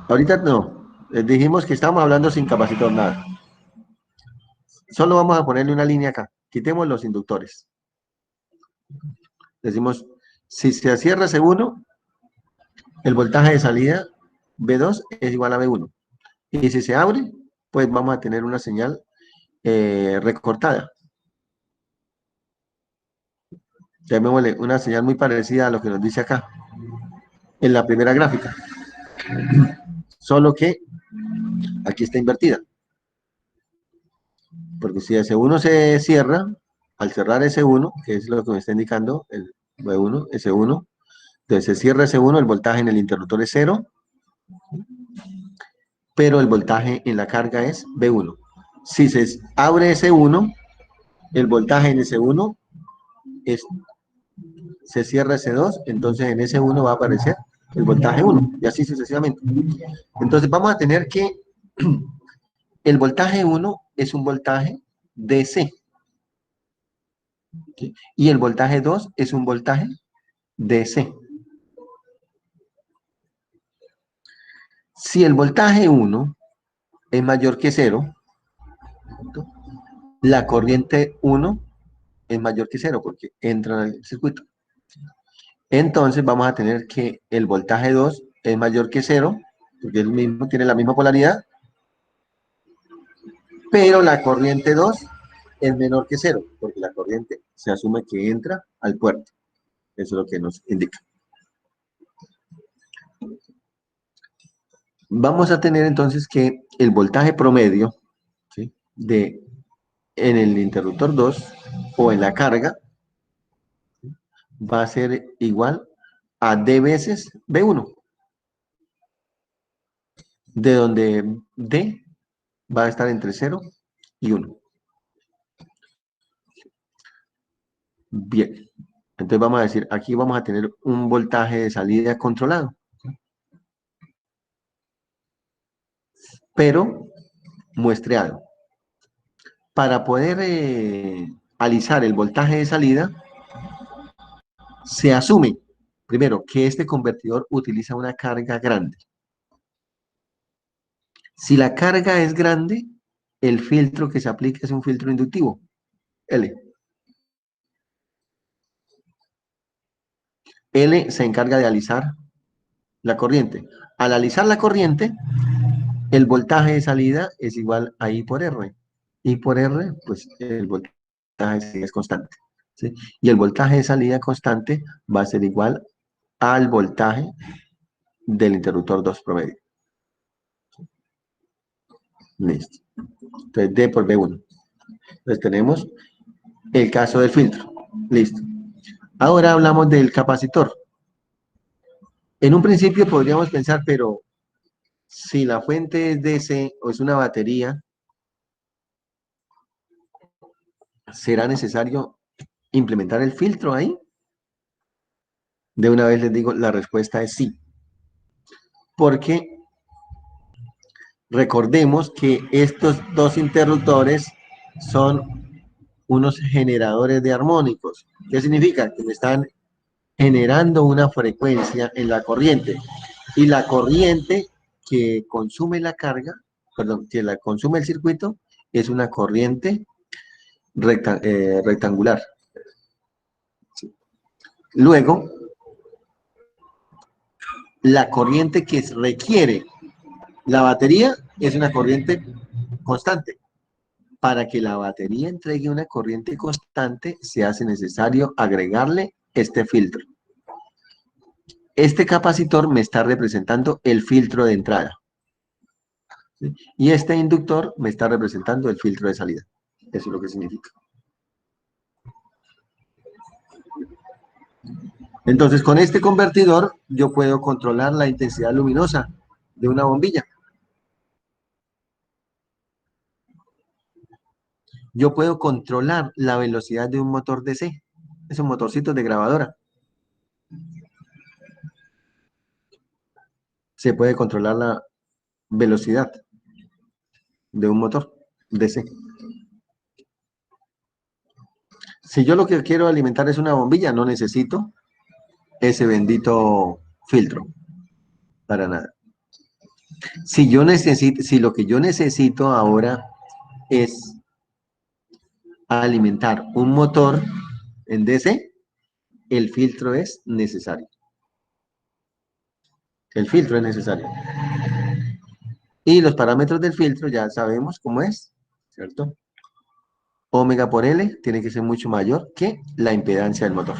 Ahorita no. Dijimos que estamos hablando sin capacitor, nada. Solo vamos a ponerle una línea acá. Quitemos los inductores. Decimos, si se cierra C1, el voltaje de salida B2 es igual a B1. Y si se abre, pues vamos a tener una señal recortada. Llamémosle una señal muy parecida a lo que nos dice acá, en la primera gráfica. Solo que aquí está invertida. Porque si S1 se cierra, al cerrar S1, que es lo que me está indicando el B1, S1, entonces se cierra S1, el voltaje en el interruptor es 0, pero el voltaje en la carga es B1. Si se abre S1, el voltaje en S1 se cierra S2, entonces en S1 va a aparecer el voltaje 1, y así sucesivamente. Entonces vamos a tener que el voltaje 1 es un voltaje DC, ¿sí?, y el voltaje 2 es un voltaje DC. Si el voltaje 1 es mayor que 0, la corriente 1 es mayor que 0 porque entra al circuito. Entonces vamos a tener que el voltaje 2 es mayor que 0, porque el mismo tiene la misma polaridad, pero la corriente 2 es menor que 0, porque la corriente se asume que entra al puerto. Eso es lo que nos indica. Vamos a tener entonces que el voltaje promedio, ¿sí?, en el interruptor 2 o en la carga va a ser igual a D veces B1, de donde D va a estar entre 0 y 1. Bien, entonces vamos a decir, aquí vamos a tener un voltaje de salida controlado, pero muestreado. Para poder alisar el voltaje de salida, se asume, primero, que este convertidor utiliza una carga grande. Si la carga es grande, el filtro que se aplica es un filtro inductivo, L. L se encarga de alisar la corriente. Al alisar la corriente, el voltaje de salida es igual a I por R. I por R, pues el voltaje de salida es constante, ¿sí? Y el voltaje de salida constante va a ser igual al voltaje del interruptor 2 promedio. Listo. Entonces, D por B1. Entonces, tenemos el caso del filtro. Listo. Ahora hablamos del capacitor. En un principio podríamos pensar, pero si la fuente es DC o es una batería, ¿será necesario implementar el filtro ahí? De una vez les digo, la respuesta es sí. Porque recordemos que estos dos interruptores son unos generadores de armónicos. ¿Qué significa? Que me están generando una frecuencia en la corriente. Y la corriente que consume la carga, perdón, que la consume el circuito, es una corriente rectangular. Sí. Luego, la corriente que requiere la batería es una corriente constante. Para que la batería entregue una corriente constante, se hace necesario agregarle este filtro. Este capacitor me está representando el filtro de entrada, ¿sí? Y este inductor me está representando el filtro de salida. Eso es lo que significa. Entonces, con este convertidor, yo puedo controlar la intensidad luminosa de una bombilla. Yo puedo controlar la velocidad de un motor DC. Esos motorcitos de grabadora. Se puede controlar la velocidad de un motor DC. Si yo lo que quiero alimentar es una bombilla, no necesito ese bendito filtro. Para nada. Si lo que yo necesito ahora es alimentar un motor en DC, el filtro es necesario. El filtro es necesario. Y los parámetros del filtro ya sabemos cómo es, ¿cierto? Omega por L tiene que ser mucho mayor que la impedancia del motor.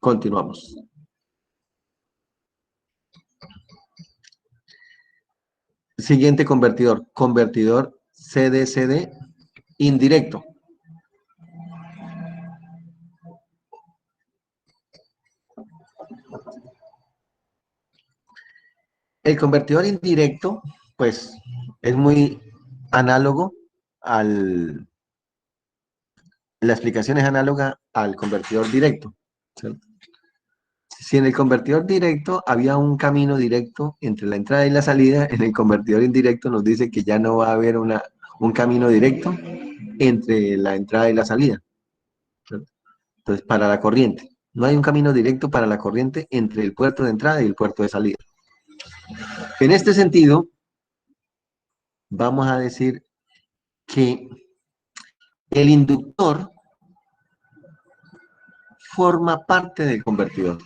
Continuamos. Siguiente convertidor. Convertidor CD-CD indirecto. El convertidor indirecto, pues, es muy análogo al... La explicación es análoga al convertidor directo, ¿cierto? Si en el convertidor directo había un camino directo entre la entrada y la salida, en el convertidor indirecto nos dice que ya no va a haber un camino directo entre la entrada y la salida, ¿cierto? Entonces, para la corriente, no hay un camino directo para la corriente entre el puerto de entrada y el puerto de salida. En este sentido, vamos a decir que el inductor forma parte del convertidor.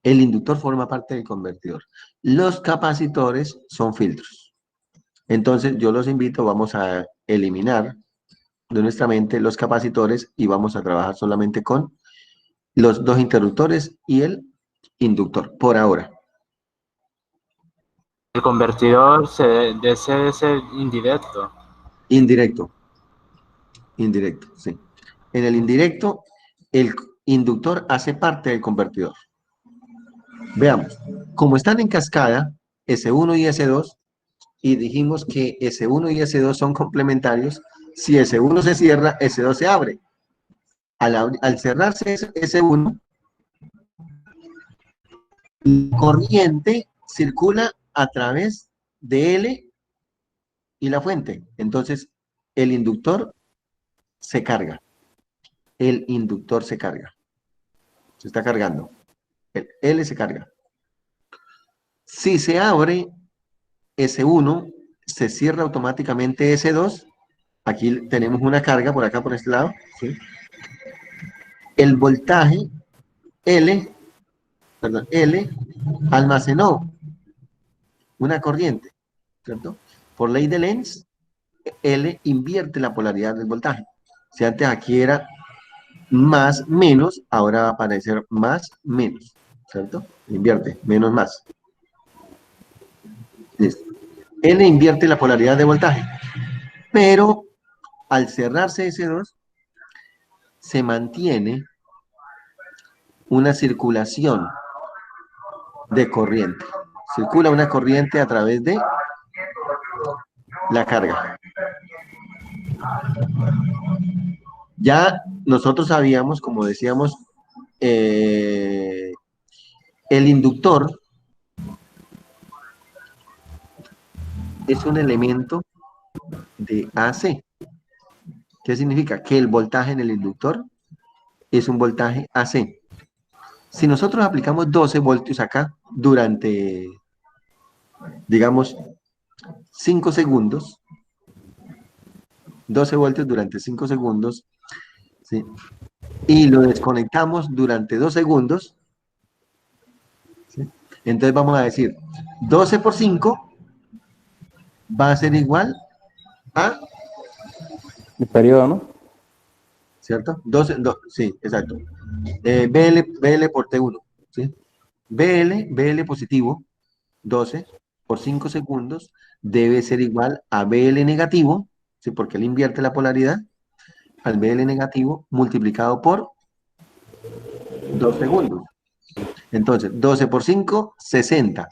El inductor forma parte del convertidor. Los capacitores son filtros. Entonces, yo los invito, vamos a eliminar de nuestra mente los capacitores y vamos a trabajar solamente con los dos interruptores y el inductor, por ahora. El convertidor DC es indirecto. Indirecto. Indirecto, sí. En el indirecto, el inductor hace parte del convertidor. Veamos, como están en cascada, S1 y S2, y dijimos que S1 y S2 son complementarios, si S1 se cierra, S2 se abre. Al cerrarse S1, la corriente circula a través de L y la fuente. Entonces, el inductor se carga. El inductor se carga. Se está cargando. El L se carga. Si se abre S1, se cierra automáticamente S2. Aquí tenemos una carga por acá, por este lado, ¿sí? el voltaje L, perdón, L almacenó una corriente, ¿cierto? Por ley de Lenz, L invierte la polaridad del voltaje. Si antes aquí era más, menos, ahora va a aparecer más, menos, ¿cierto? Invierte, menos, más. Listo. L invierte la polaridad de voltaje, pero al cerrarse ese 2, se mantiene una circulación de corriente. Circula una corriente a través de la carga. Ya nosotros sabíamos, como decíamos, el inductor es un elemento de AC. ¿Qué significa? Que el voltaje en el inductor es un voltaje AC. Si nosotros aplicamos 12 voltios acá durante, digamos, 5 segundos, 12 voltios durante 5 segundos, ¿sí? Y lo desconectamos durante 2 segundos, ¿sí? Entonces vamos a decir, 12 por 5 va a ser igual a, El periodo, ¿no? ¿cierto? 12, sí, exacto. BL por T1, ¿sí? BL positivo, 12 por 5 segundos, debe ser igual a BL negativo, ¿sí? Porque él invierte la polaridad, al BL negativo multiplicado por 2 segundos. Entonces, 12 por 5, 60.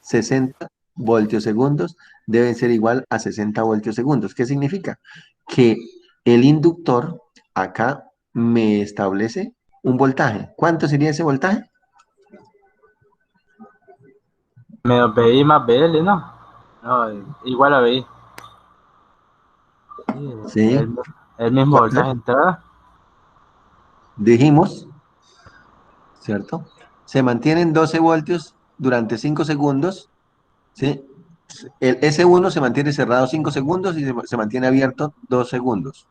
60 voltios segundos deben ser igual a 60 voltios segundos. ¿Qué significa? Que el inductor acá me establece un voltaje. ¿Cuánto sería ese voltaje? Menos BI más BL, ¿no? No, igual a BI. Sí, Sí. el mismo ¿Cuánto voltaje de entrada. dijimos? ¿Cierto? Se mantienen 12 voltios durante 5 segundos, ¿sí? El S1 se mantiene cerrado 5 segundos y se mantiene abierto 2 segundos,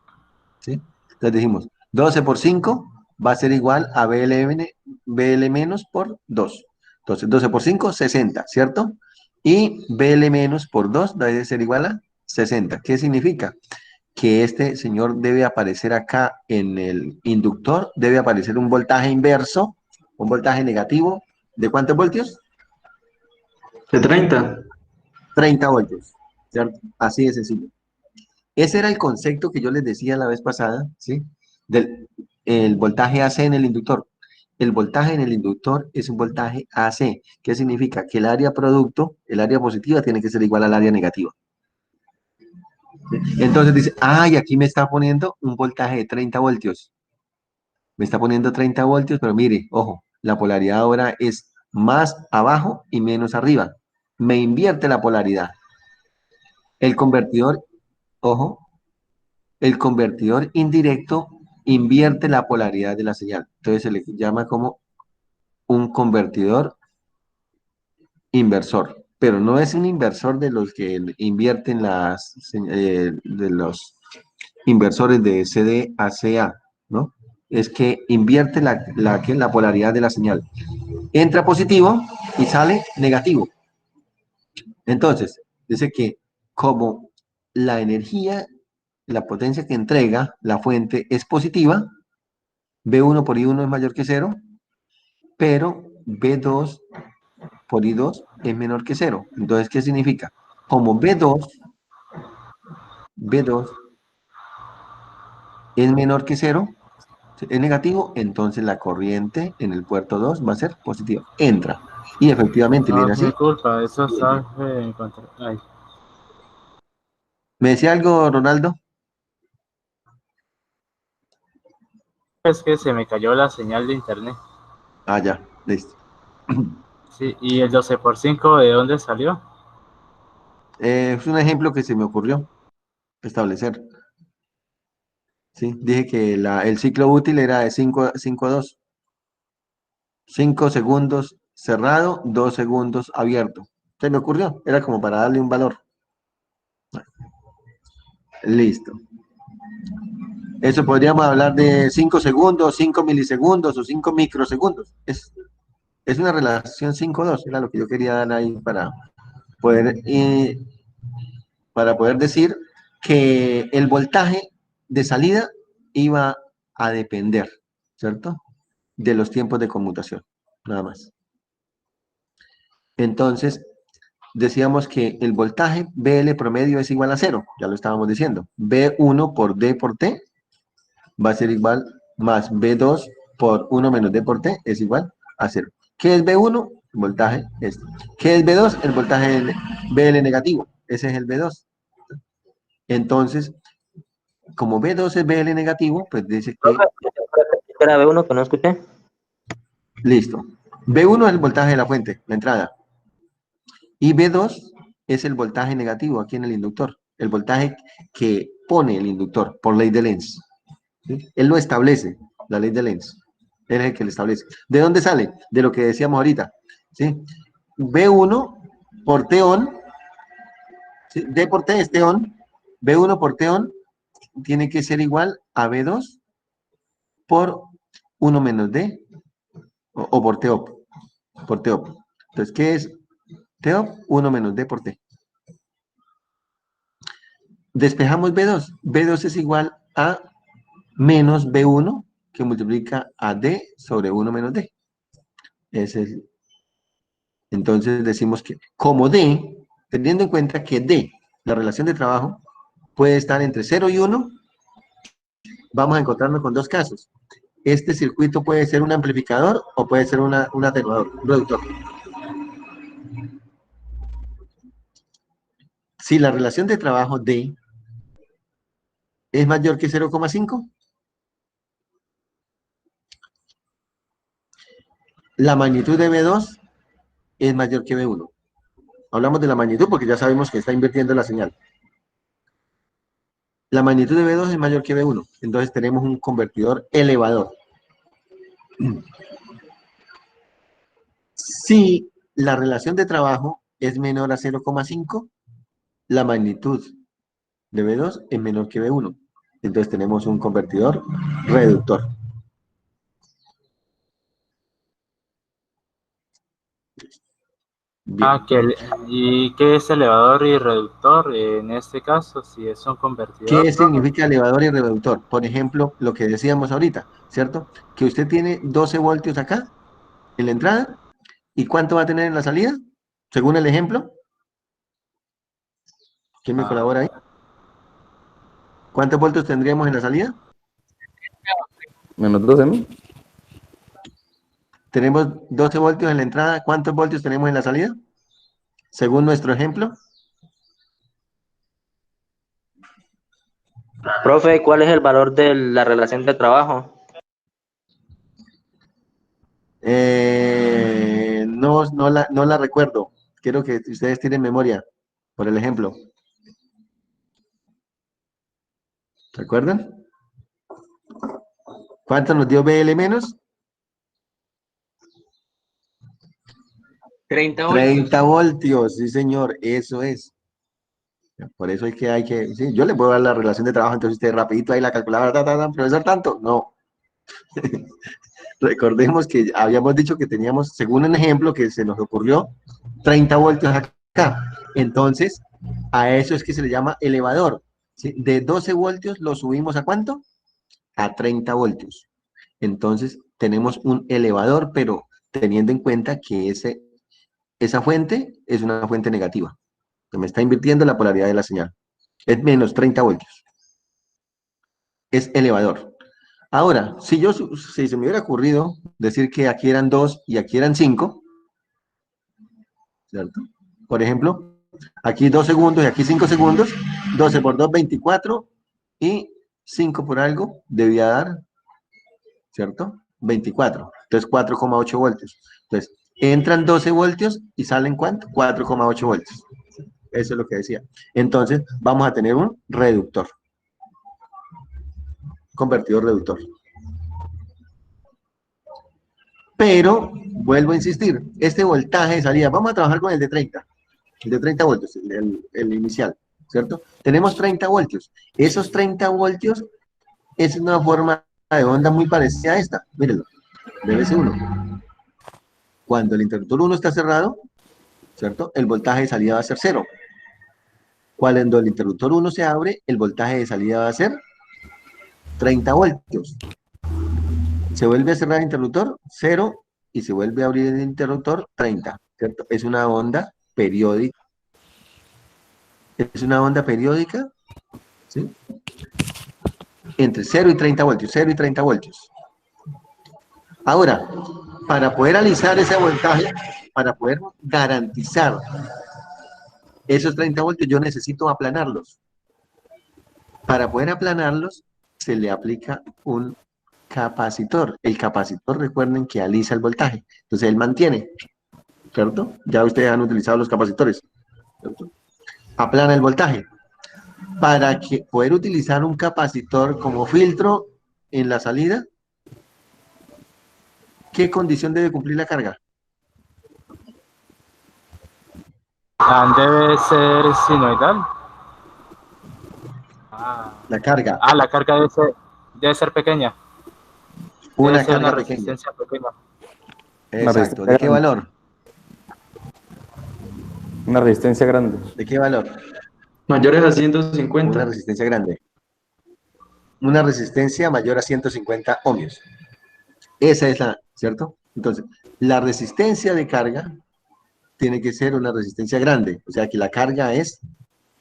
¿sí? Entonces dijimos, 12 por 5 va a ser igual a BL menos por 2. Entonces, 12 por 5, 60, ¿cierto? Y BL menos por 2 debe ser igual a 60. ¿Qué significa? Que este señor debe aparecer acá en el inductor, debe aparecer un voltaje inverso, un voltaje negativo. ¿De cuántos voltios? De 30. 30 voltios, ¿cierto? Así de sencillo. Ese era el concepto que yo les decía la vez pasada, ¿sí? Del el voltaje AC en el inductor. El voltaje en el inductor es un voltaje AC. ¿Qué significa? Que el área producto, el área positiva, tiene que ser igual al área negativa. Entonces dice, ay, aquí me está poniendo un voltaje de 30 voltios. Me está poniendo 30 voltios, pero mire, ojo, la polaridad ahora es más abajo y menos arriba. Me invierte la polaridad. El convertidor, ojo, el convertidor indirecto invierte la polaridad de la señal. Entonces se le llama como un convertidor inversor. Pero no es un inversor de los que invierten de los inversores de CDACA, ¿no? Es que invierte la polaridad de la señal. Entra positivo y sale negativo. Entonces, dice que como la energía, la potencia que entrega la fuente es positiva, B1 por I1 es mayor que 0, pero B2 por I2 es menor que 0. Entonces, ¿qué significa? Como B2 es menor que 0, es negativo, entonces la corriente en el puerto 2 va a ser positiva. Entra. Y efectivamente No viene es mi así. culpa, eso está en contra. Ay, ¿Me decía algo, Ronaldo? es que se me cayó la señal de internet. Ah, ya, listo. Sí, y el 12 por 5, ¿de dónde salió? Es un ejemplo que se me ocurrió establecer. ¿Sí? Dije que el ciclo útil era de 5 a 2. 5 segundos cerrado, 2 segundos abierto. Se me ocurrió, era como para darle un valor. Listo. Eso podríamos hablar de 5 segundos, 5 milisegundos o 5 microsegundos. Es una relación 5-2, era lo que yo quería dar ahí para poder decir que el voltaje de salida iba a depender, ¿cierto? De los tiempos de conmutación, nada más. Entonces, decíamos que el voltaje BL promedio es igual a 0, ya lo estábamos diciendo. B1 por D por T va a ser igual más B2 por 1 menos D por T es igual a 0. ¿Qué es B1? El voltaje este. ¿Qué es B2? El voltaje BL negativo. Ese es el B2. Entonces, como B2 es BL negativo, pues dice que... Espera, B1 que no escuché. Listo. B1 es el voltaje de la fuente, la entrada. Y B2 es el voltaje negativo aquí en el inductor. El voltaje que pone el inductor por ley de Lenz. ¿Sí? Él lo establece, la ley de Lenz. Él es el que lo establece. ¿De dónde sale? De lo que decíamos ahorita. ¿Sí? B1 por T-on, ¿sí? D por T es T-on. B1 por T-on tiene que ser igual a B2 por 1 menos D o por T-op. Por T-op. Entonces, ¿qué es T-op? 1 menos D por T. Despejamos B2. B2 es igual a menos B1 que multiplica a D sobre 1 menos D. Ese es. Entonces decimos que como D, teniendo en cuenta que D, la relación de trabajo, puede estar entre 0 y 1, vamos a encontrarnos con dos casos. Este circuito puede ser un amplificador o puede ser un atenuador, un reductor. Si la relación de trabajo D es mayor que 0,5, la magnitud de B2 es mayor que B1. Hablamos de la magnitud porque ya sabemos que está invirtiendo la señal. La magnitud de B2 es mayor que B1. Entonces tenemos un convertidor elevador. Si la relación de trabajo es menor a 0,5, la magnitud de B2 es menor que B1. Entonces tenemos un convertidor reductor. Bien. ¿Y qué es elevador y reductor en este caso? Si es un convertidor. ¿Qué significa elevador y reductor? Por ejemplo, lo que decíamos ahorita, ¿cierto? Que usted tiene 12 voltios acá, en la entrada, ¿y cuánto va a tener en la salida? Según el ejemplo. ¿Quién me colabora ahí? ¿Cuántos voltios tendríamos en la salida? Menos 12, ¿no? Tenemos 12 voltios en la entrada. ¿Cuántos voltios tenemos en la salida? Según nuestro ejemplo. Profe, ¿cuál es el valor de la relación de trabajo? No la recuerdo. Quiero que ustedes tienen memoria por el ejemplo. ¿Recuerdan? ¿Cuánto nos dio BL menos? 30 voltios. 30 voltios, sí señor, eso es. Por eso sí, yo le puedo dar la relación de trabajo, entonces usted rapidito ahí la calculadora, profesor, ¿tanto? No. Recordemos que habíamos dicho que teníamos, según un ejemplo que se nos ocurrió, 30 voltios acá. Entonces, a eso es que se le llama elevador. ¿Sí? De 12 voltios lo subimos ¿a cuánto? A 30 voltios. Entonces, tenemos un elevador, pero teniendo en cuenta que esa fuente es una fuente negativa. Me está invirtiendo la polaridad de la señal. Es menos 30 voltios. Es elevador. Ahora, si se me hubiera ocurrido decir que aquí eran 2 y aquí eran 5, ¿cierto? Por ejemplo, aquí 2 segundos y aquí 5 segundos, 12 por 2, 24, y 5 por algo debía dar, ¿cierto? 24. Entonces, 4,8 voltios. Entonces, entran 12 voltios y salen ¿cuánto? 4,8 voltios. Eso es lo que decía. Entonces, vamos a tener un reductor. Convertidor reductor. Pero, vuelvo a insistir, este voltaje de salida, vamos a trabajar con el de 30 voltios, el inicial, ¿cierto? Tenemos 30 voltios. Esos 30 voltios es una forma de onda muy parecida a esta. Mírenlo, de BC1. Cuando el interruptor 1 está cerrado, ¿cierto? El voltaje de salida va a ser 0. Cuando el interruptor 1 se abre, el voltaje de salida va a ser 30 voltios. Se vuelve a cerrar el interruptor, 0, y se vuelve a abrir el interruptor, 30, ¿cierto? Es una onda periódica. Es una onda periódica, ¿sí? Entre 0 y 30 voltios, 0 y 30 voltios. Ahora, para poder alisar ese voltaje, para poder garantizar esos 30 voltios, yo necesito aplanarlos. Para poder aplanarlos, se le aplica un capacitor. El capacitor, recuerden que alisa el voltaje. Entonces, él mantiene, ¿cierto? Ya ustedes han utilizado los capacitores, ¿cierto? Aplana el voltaje. Para poder utilizar un capacitor como filtro en la salida, ¿qué condición debe cumplir la carga? Debe ser sinusoidal. La carga. La carga debe ser pequeña. Una Debe ser carga una pequeña. resistencia pequeña. Exacto. ¿De qué valor? Una resistencia grande. ¿De qué valor? Mayores a Una 150. resistencia grande. Una resistencia mayor a 150 ohmios. Esa es la, ¿cierto? Entonces, la resistencia de carga tiene que ser una resistencia grande, o sea que la carga es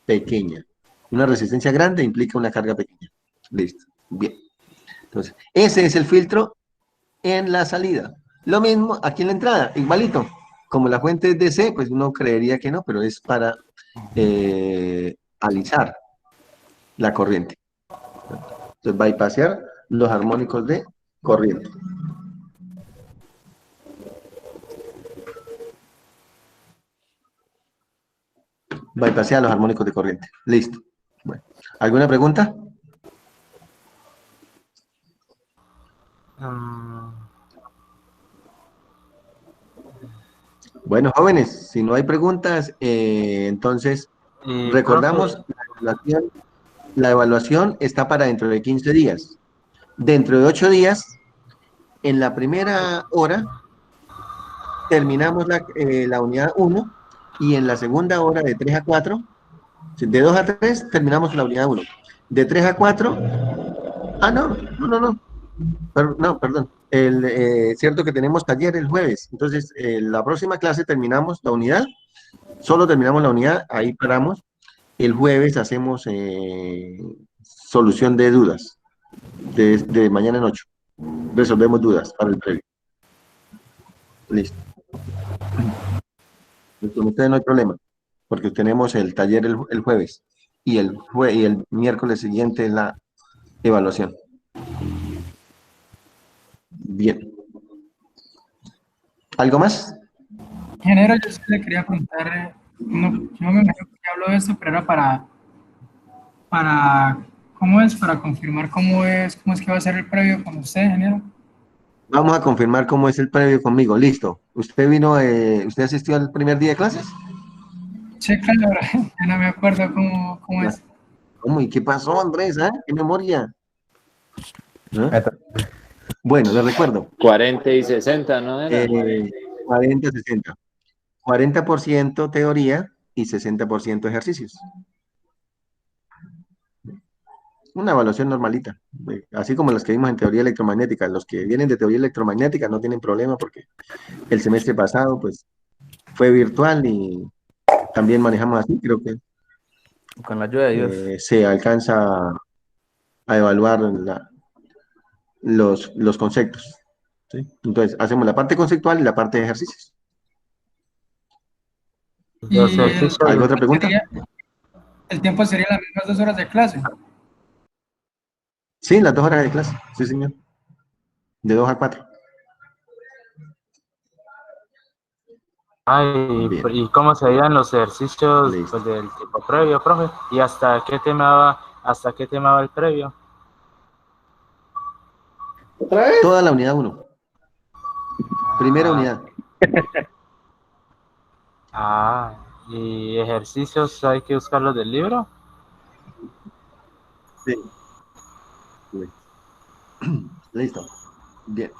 pequeña. Una resistencia grande implica una carga pequeña. Listo. Bien. Entonces, ese es el filtro en la salida. Lo mismo aquí en la entrada, igualito. Como la fuente es DC, pues uno creería que no, pero es para alisar la corriente. Entonces, bypassear los armónicos de corriente. Bypassear los armónicos de corriente. Listo. Bueno, ¿alguna pregunta? Bueno, jóvenes, si no hay preguntas, entonces recordamos, la evaluación está para dentro de 15 días. Dentro de 8 días, en la primera hora, terminamos la unidad 1 y en la segunda hora de 3 a 4, de 2 a 3, terminamos la unidad 1. De 3 a 4, no, perdón. Cierto que tenemos taller el jueves, entonces la próxima clase terminamos la unidad, solo terminamos la unidad, ahí paramos. El jueves hacemos solución de dudas, de mañana en 8. Resolvemos dudas para el previo. Listo. Con ustedes no hay problema, porque tenemos el taller el jueves y el miércoles siguiente la evaluación. Bien. ¿Algo más? Ingeniero, yo sí le quería preguntar, yo me imagino que hablo de esto, pero era ¿cómo es? Para confirmar cómo es que va a ser el previo con usted, ingeniero. Vamos a confirmar cómo es el previo conmigo. Listo. ¿Usted vino, usted asistió al primer día de clases? Sí, claro, ya no me acuerdo cómo es. ¿Cómo? ¿Y qué pasó, Andrés? ¿Qué memoria? Bueno, les recuerdo. 40 y 60, ¿no? 40, 60. 40% teoría y 60% ejercicios. Una evaluación normalita, así como las que vimos en teoría electromagnética. Los que vienen de teoría electromagnética no tienen problema porque el semestre pasado pues fue virtual y también manejamos así, creo que con la ayuda de Dios se alcanza a evaluar los conceptos, ¿sí? Entonces hacemos la parte conceptual y la parte de ejercicios. ¿Y ¿Alguna otra pregunta? ¿El tiempo sería las mismas 2 horas de clase? Sí, las 2 horas de clase, sí señor. De 2 a 4. ¿Y cómo se veían los ejercicios pues, del tipo previo, profe? ¿Y hasta qué tema va el previo? ¿Otra vez? Toda la unidad 1. Primera unidad. ¿Y ejercicios hay que buscarlos del libro? Sí. Listo. Bien.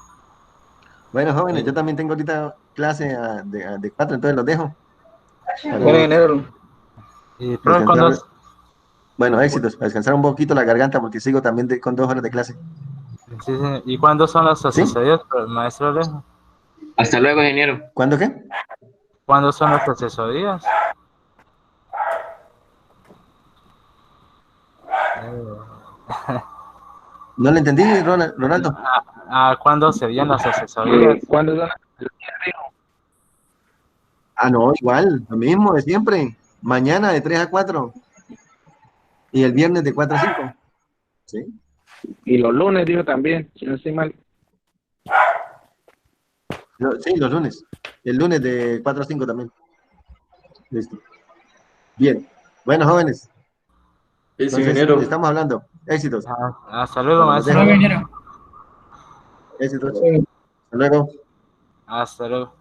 Bueno, jóvenes, yo también tengo ahorita clase de 4, entonces los dejo. Bueno, ingeniero. ¿Y pero cuándo? Bueno, éxitos, para descansar un poquito la garganta, porque sigo también con 2 horas de clase. Sí, sí. ¿Y cuándo son las asesorías, maestro Alejo? Hasta luego, ingeniero. ¿Cuándo qué? ¿Cuándo son las asesorías? No le entendí, Ronaldo. ¿Cuándo serían las asesorías? ¿Cuándo son? No, igual, lo mismo de siempre. Mañana de 3 a 4. Y el viernes de 4 a 5. ¿Sí? Y los lunes, digo, también, si no estoy mal. Sí, los lunes. El lunes de 4 a 5 también. Listo. Bien. Bueno, jóvenes. Listo, Entonces, ingeniero. estamos hablando. Éxitos. Hasta luego, maestro. Hasta luego, ingeniero. Éxitos. Hasta luego. Hasta luego.